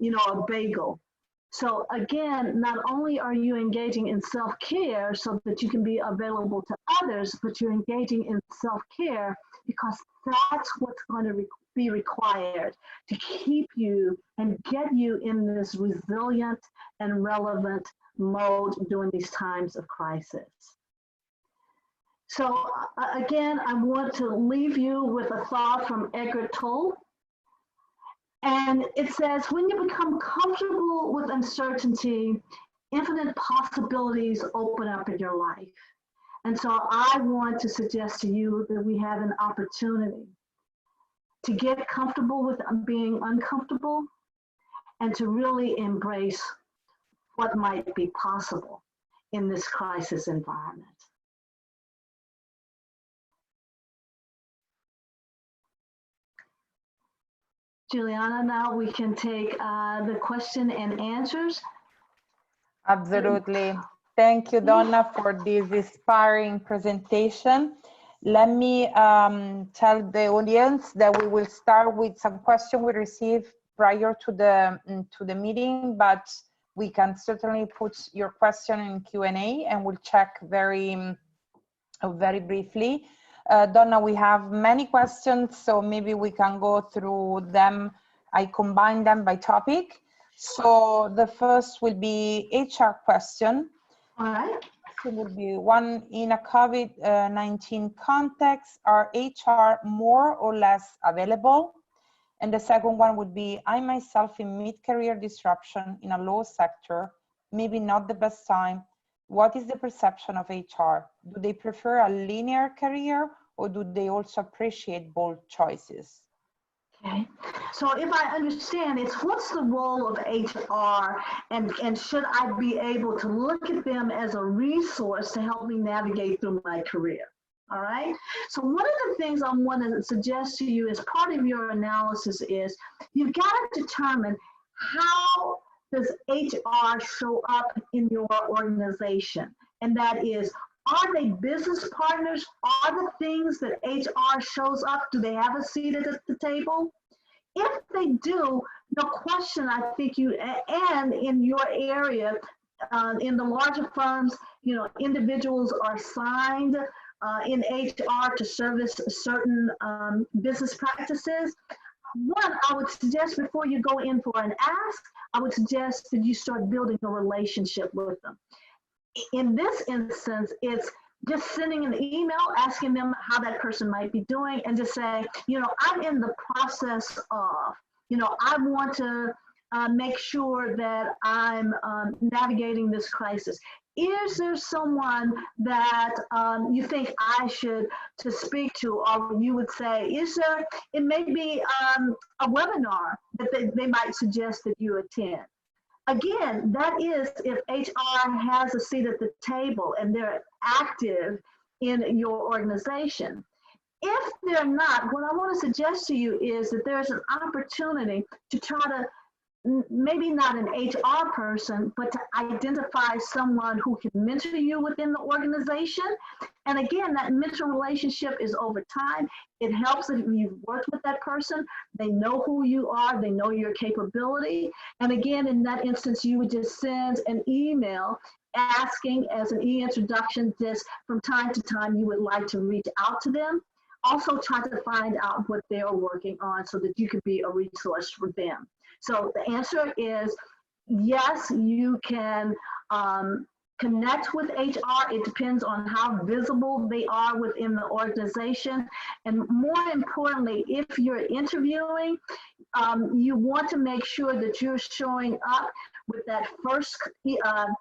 you know, a bagel. So again, not only are you engaging in self-care so that you can be available to others, but you're engaging in self-care because that's what's going to be required to keep you and get you in this resilient and relevant mode during these times of crisis. So again, I want to leave you with a thought from Eckhart Tolle. And it says, when you become comfortable with uncertainty, infinite possibilities open up in your life. And so I want to suggest to you that we have an opportunity to get comfortable with being uncomfortable and to really embrace what might be possible in this crisis environment. Juliana, now we can take the question and answers. Absolutely. Thank you, Donna, for this inspiring presentation. Let me tell the audience that we will start with some questions we received prior to the meeting, but we can certainly put your question in Q&A and we'll check very briefly. Donna, we have many questions, so maybe we can go through them. I combine them by topic. So the first will be HR question. All right. It will be one, in a COVID-19 context, are HR more or less available? And the second one would be, I myself in mid-career disruption in a low sector, maybe not the best time. What is the perception of HR? Do they prefer a linear career or do they also appreciate bold choices? Okay, so if I understand, it's what's the role of HR and should I be able to look at them as a resource to help me navigate through my career? All right, so one of the things I want to suggest to you as part of your analysis is you've got to determine how does HR show up in your organization? And that is, Are they business partners? Are the things that HR shows up, do they have a seat at the table? If they do, no question, I think you, and in your area, in the larger firms, you know, individuals are signed in HR to service certain business practices. One, I would suggest before you go in for an ask, I would suggest that you start building a relationship with them. In this instance, it's just sending an email, asking them how that person might be doing, and just say, you know, I'm in the process of, you know, I want to make sure that I'm navigating this crisis. Is there someone that you think I should to speak to, or you would say, is there, it may be a webinar that they might suggest that you attend. Again, that is if HR has a seat at the table and they're active in your organization. If they're not, what I want to suggest to you is that there's an opportunity to try to, maybe not an HR person, but to identify someone who can mentor you within the organization. And again, that mentor relationship is over time. It helps if you've worked with that person. They know who you are. They know your capability. And again, in that instance, you would just send an email asking as an e-introduction this from time to time you would like to reach out to them. Also try to find out what they're working on so that you could be a resource for them. So the answer is yes, you can connect with HR. It depends on how visible they are within the organization. And more importantly, if you're interviewing, you want to make sure that you're showing up with that first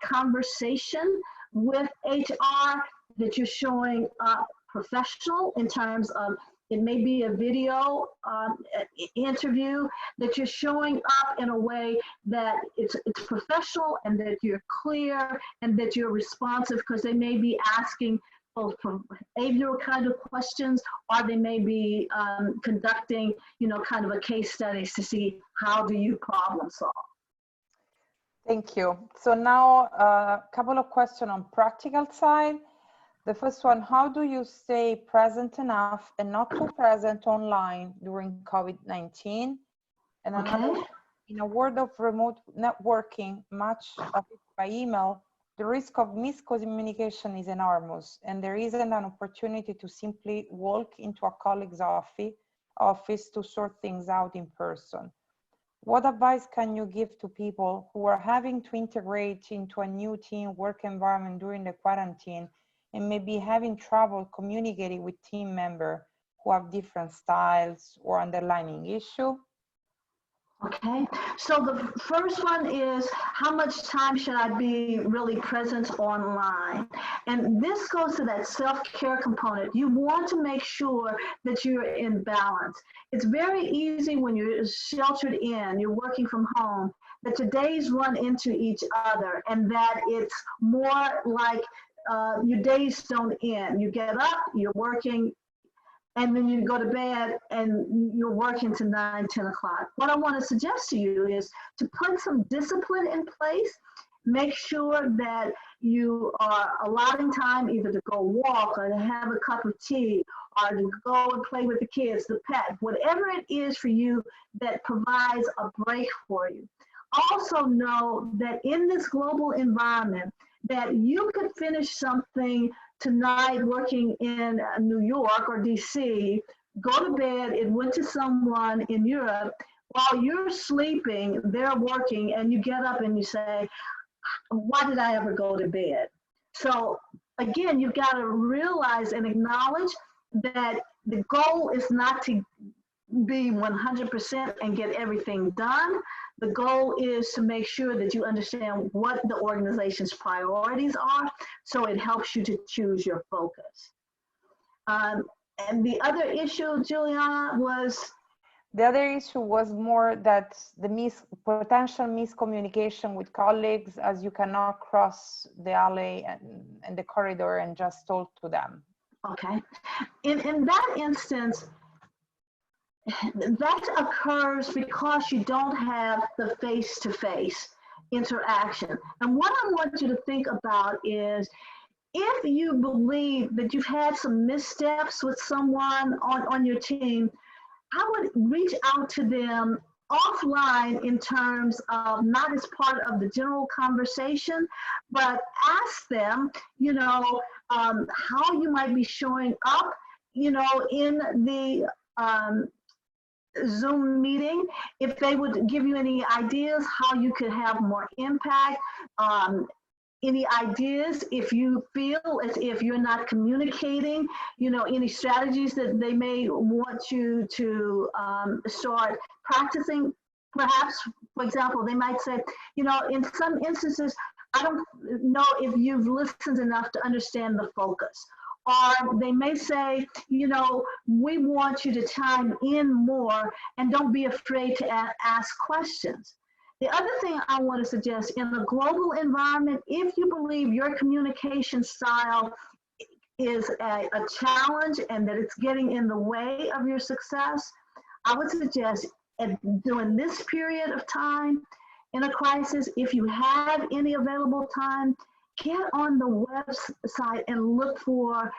conversation with HR, that you're showing up professional in terms of, it may be a video interview, that you're showing up in a way that it's professional and that you're clear and that you're responsive, because they may be asking both behavioral kind of questions, or they may be conducting, you know, kind of a case studies to see how do you problem solve. Thank you. So now a couple of questions on practical side. The first one, how do you stay present enough and not too present online during COVID-19? And another, in a world of remote networking, much of it by email, the risk of miscommunication is enormous, and there isn't an opportunity to simply walk into a colleague's office to sort things out in person. What advice can you give to people who are having to integrate into a new team work environment during the quarantine and maybe having trouble communicating with team members who have different styles or underlying issue? Okay, so the first one is, how much time should I be really present online? And this goes to that self-care component. You want to make sure that you're in balance. It's very easy when you're sheltered in, you're working from home, that your days run into each other, and that it's more like your days don't end. You get up, you're working, and then you go to bed and you're working to 9, 10 o'clock. What I want to suggest to you is to put some discipline in place. Make sure that you are allotting time either to go walk or to have a cup of tea or to go and play with the kids, the pet, whatever it is for you that provides a break for you. Also know that in this global environment, that you could finish something tonight working in New York or DC, go to bed, it went to someone in Europe, while you're sleeping, they're working, and you get up and you say, why did I ever go to bed? So again, you've got to realize and acknowledge that the goal is not to be 100% and get everything done. The goal is to make sure that you understand what the organization's priorities are, so it helps you to choose your focus. And the other issue, Juliana, was? The other issue was more that the potential miscommunication with colleagues, as you cannot cross the alley and the corridor and just talk to them. Okay. In that instance, that occurs because you don't have the face-to-face interaction. And what I want you to think about is, if you believe that you've had some missteps with someone on your team, I would reach out to them offline in terms of not as part of the general conversation, but ask them, how you might be showing up, in the Zoom meeting, if they would give you any ideas how you could have more impact, any ideas if you feel as if you're not communicating, any strategies that they may want you to start practicing. Perhaps, for example, they might say, in some instances, I don't know if you've listened enough to understand the focus. Or they may say, we want you to chime in more and don't be afraid to ask questions. The other thing I want to suggest, in a global environment, if you believe your communication style is a challenge and that it's getting in the way of your success, I would suggest during this period of time in a crisis, if you have any available time, get on the website and look for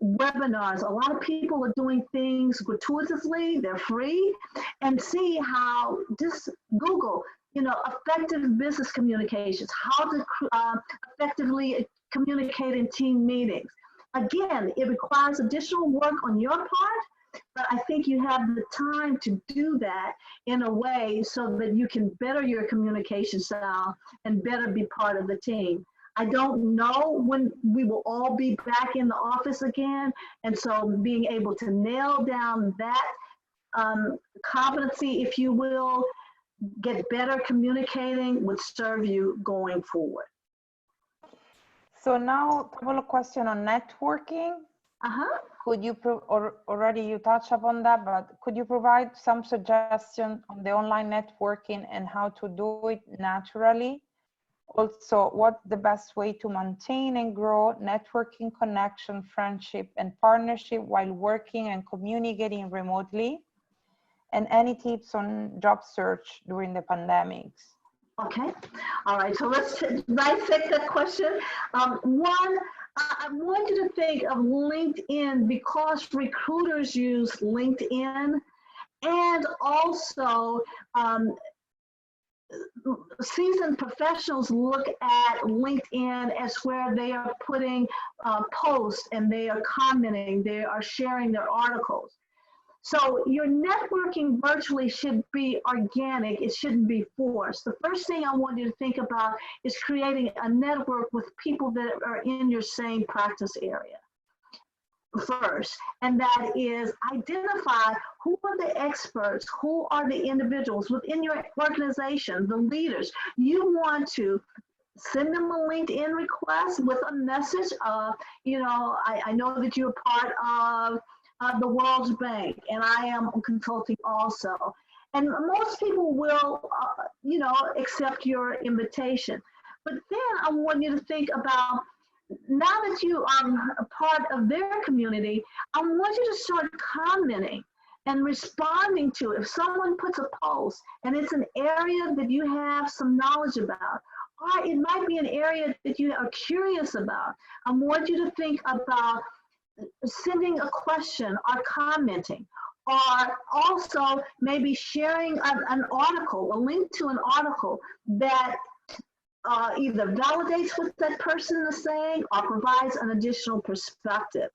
webinars. A lot of people are doing things gratuitously, they're free, and see how, just Google, effective business communications, how to effectively communicate in team meetings. Again, it requires additional work on your part, but I think you have the time to do that in a way so that you can better your communication style and better be part of the team. I don't know when we will all be back in the office again, and so being able to nail down that competency, if you will, get better communicating, would serve you going forward. So now, a couple of questions on networking. Could you, already you touched upon that, but could you provide some suggestions on the online networking and how to do it naturally? Also, what's the best way to maintain and grow networking, connection, friendship, and partnership while working and communicating remotely? And any tips on job search during the pandemics? Okay, all right, so let's dissect that question. One, I want you to think of LinkedIn because recruiters use LinkedIn, and also seasoned professionals look at LinkedIn as where they are putting posts and they are commenting, they are sharing their articles. So your networking virtually should be organic. It shouldn't be forced. The first thing I want you to think about is creating a network with people that are in your same practice area first. And that is identify who are the experts, who are the individuals within your organization, the leaders. You want to send them a LinkedIn request with a message of, I know that you're part of the World Bank, and I am consulting also. And most people will, accept your invitation. But then I want you to think about, now that you are a part of their community, I want you to start commenting and responding to it. If someone puts a post and it's an area that you have some knowledge about, or it might be an area that you are curious about, I want you to think about sending a question or commenting, or also maybe sharing an article, a link to an article that either validates what that person is saying or provides an additional perspective.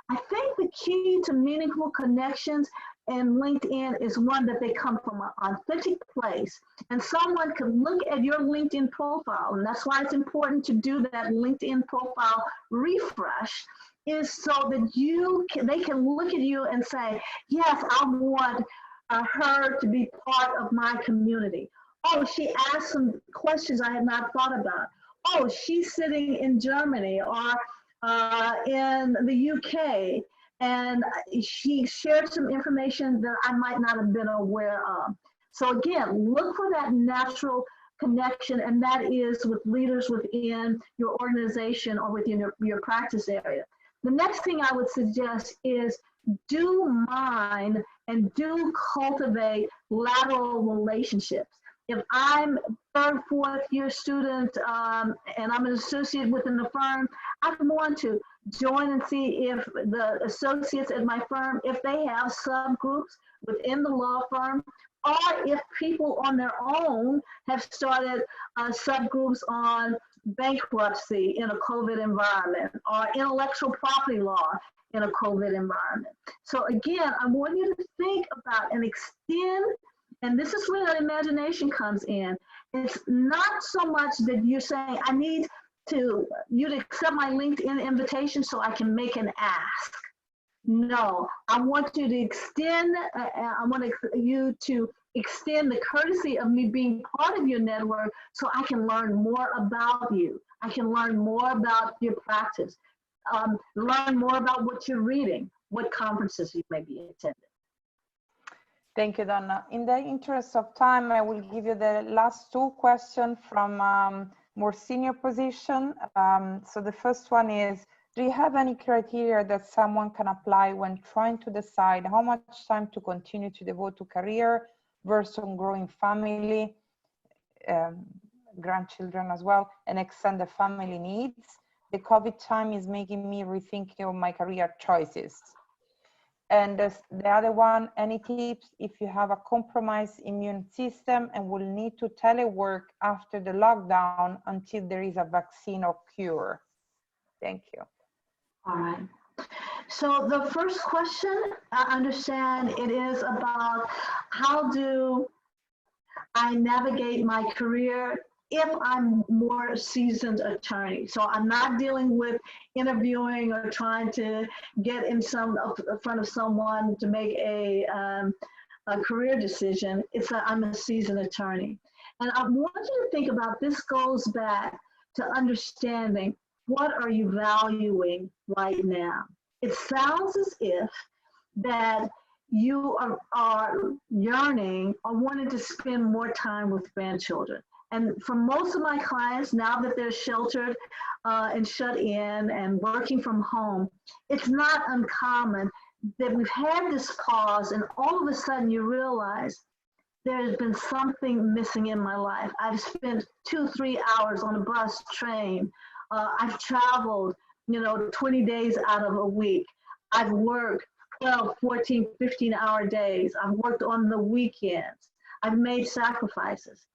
I think the key to meaningful connections in LinkedIn is one that they come from an authentic place, and someone can look at your LinkedIn profile, and that's why it's important to do that LinkedIn profile refresh, is so that they can look at you and say, yes, I want her to be part of my community. Oh, she asked some questions I had not thought about. Oh, she's sitting in Germany or in the UK, and she shared some information that I might not have been aware of. So again, look for that natural connection, and that is with leaders within your organization or within your practice area. The next thing I would suggest is do mine and do cultivate lateral relationships. If I'm third, fourth year student and I'm an associate within the firm, I want to join and see if the associates at my firm, if they have subgroups within the law firm, or if people on their own have started subgroups on bankruptcy in a COVID environment, or intellectual property law in a COVID environment. So again, I want you to think about and extend, and this is where that imagination comes in. It's not so much that you're saying, I need you to accept my LinkedIn invitation so I can make an ask. No, I want you to extend, you to extend the courtesy of me being part of your network so I can learn more about you. I can learn more about your practice, learn more about what you're reading, what conferences you may be attending. Thank you, Donna. In the interest of time, I will give you the last two questions from more senior position. So the first one is, do you have any criteria that someone can apply when trying to decide how much time to continue to devote to career versus growing family, grandchildren as well, and extend the family needs? The COVID time is making me rethinking of my career choices. And the other one, any tips if you have a compromised immune system and will need to telework after the lockdown until there is a vaccine or cure? Thank you. All right. So the first question, I understand it is about how do I navigate my career if I'm more seasoned attorney. So I'm not dealing with interviewing or trying to get in front of someone to make a career decision. It's that I'm a seasoned attorney. And I want you to think about, this goes back to understanding, what are you valuing right now? It sounds as if that you are yearning or wanting to spend more time with grandchildren. And for most of my clients, now that they're sheltered and shut in and working from home, it's not uncommon that we've had this pause and all of a sudden you realize there's been something missing in my life. I've spent 2-3 hours on a bus, train. I've traveled, 20 days out of a week. I've worked 12, 14, 15-hour days. I've worked on the weekends. I've made sacrifices.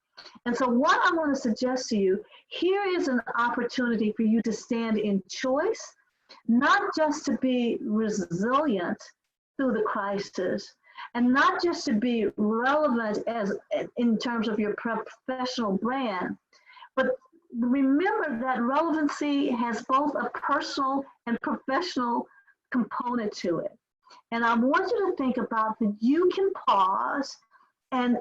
And so what I want to suggest to you, here is an opportunity for you to stand in choice, not just to be resilient through the crisis, and not just to be relevant in terms of your professional brand, but remember that relevancy has both a personal and professional component to it. And I want you to think about that you can pause and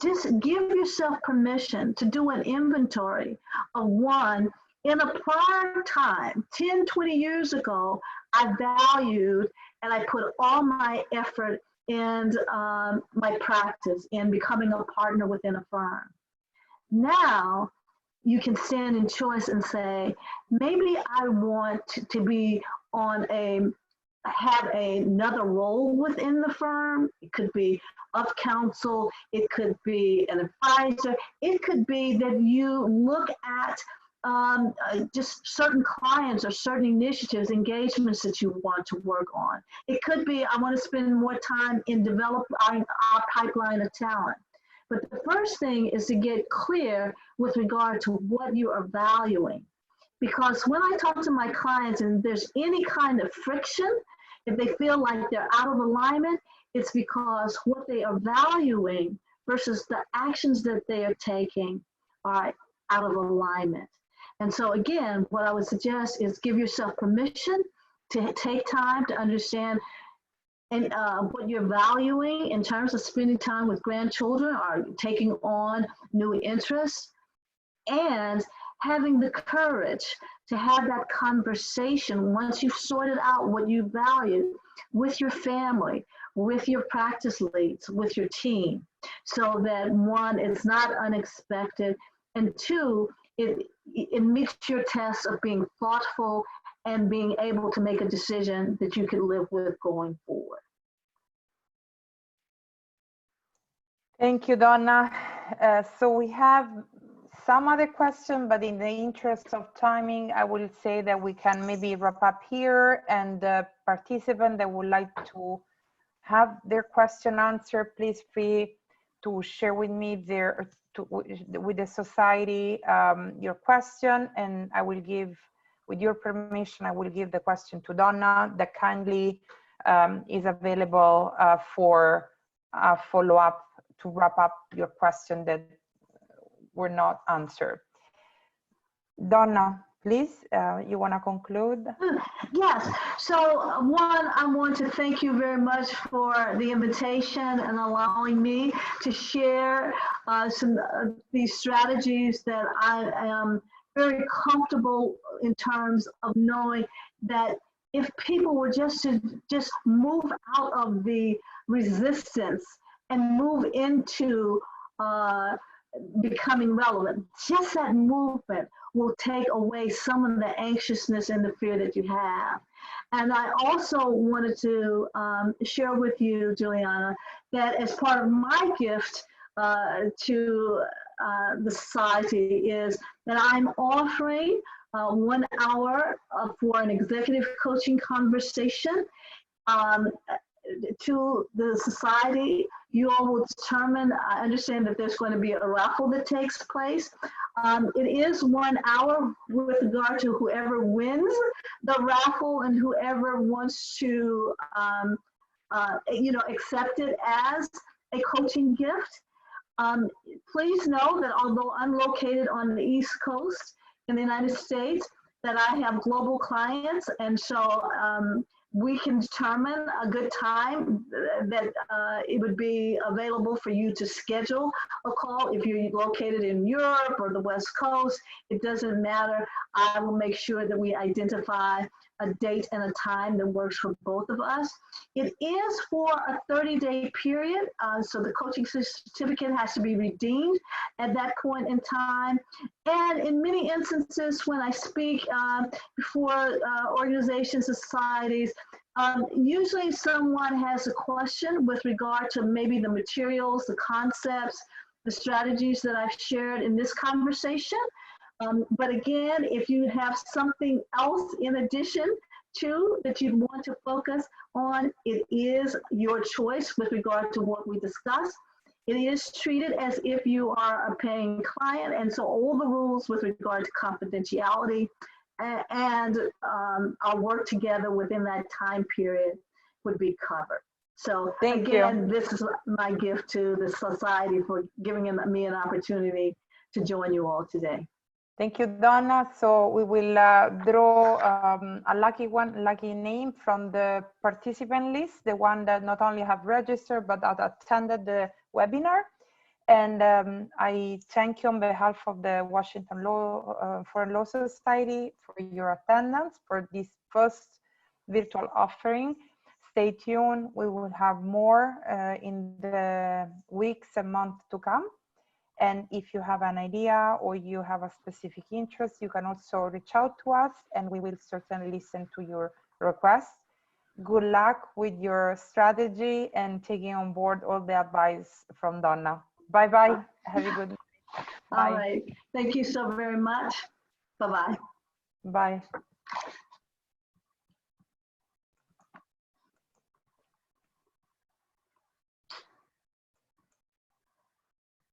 just give yourself permission to do an inventory of one. In a prior time, 10, 20 years ago, I valued and I put all my effort in my practice in becoming a partner within a firm. Now, you can stand in choice and say, maybe I want to be have another role within the firm. It could be of counsel, it could be an advisor, it could be that you look at just certain clients or certain initiatives, engagements that you want to work on. It could be, I want to spend more time in developing our pipeline of talent. But the first thing is to get clear with regard to what you are valuing. Because when I talk to my clients and there's any kind of friction, if they feel like they're out of alignment, it's because what they are valuing versus the actions that they are taking are out of alignment. And so again, what I would suggest is give yourself permission to take time to understand and what you're valuing in terms of spending time with grandchildren or taking on new interests, and having the courage to have that conversation once you've sorted out what you value with your family, with your practice leads, with your team, so that one, it's not unexpected, and two, it meets your test of being thoughtful and being able to make a decision that you can live with going forward. Thank you, Donna. So we have some other questions, but in the interest of timing, I will say that we can maybe wrap up here, and the participant that would like to have their question answered, please free to share with me with the society your question, and I will give, with your permission, I will give the question to Donna that kindly is available for follow-up to wrap up your question that were not answered. Donna, please, you want to conclude? Yes. So one, I want to thank you very much for the invitation and allowing me to share some of these strategies that I am very comfortable in terms of knowing that if people were just to move out of the resistance and move into becoming relevant, just that movement will take away some of the anxiousness and the fear that you have. And I also wanted to share with you, Juliana, that as part of my gift to the society is that I'm offering 1 hour for an executive coaching conversation to the society. You all will determine. I understand that there's going to be a raffle that takes place. It is 1 hour with regard to whoever wins the raffle and whoever wants to, accept it as a coaching gift. Please know that although I'm located on the East Coast in the United States, that I have global clients, and so we can determine a good time that it would be available for you to schedule a call. If you're located in Europe or the West Coast, it doesn't matter. I will make sure that we identify a date and a time that works for both of us. It is for a 30-day period, so the coaching certificate has to be redeemed at that point in time. And in many instances, when I speak before organizations, societies, usually someone has a question with regard to maybe the materials, the concepts, the strategies that I've shared in this conversation. But again, if you have something else in addition to that you'd want to focus on, it is your choice with regard to what we discussed. It is treated as if you are a paying client, and so all the rules with regard to confidentiality and our work together within that time period would be covered. So again, this is my gift to the society for giving me an opportunity to join you all today. Thank you, Donna. So we will draw a lucky name from the participant list, the one that not only have registered, but that attended the webinar. And I thank you on behalf of the Washington Foreign Law Society for your attendance for this first virtual offering. Stay tuned. We will have more in the weeks and months to come. And if you have an idea or you have a specific interest, you can also reach out to us and we will certainly listen to your requests. Good luck with your strategy and taking on board all the advice from Donna. Bye-bye. Have a good night. All right. Thank you so very much. Bye-bye. Bye.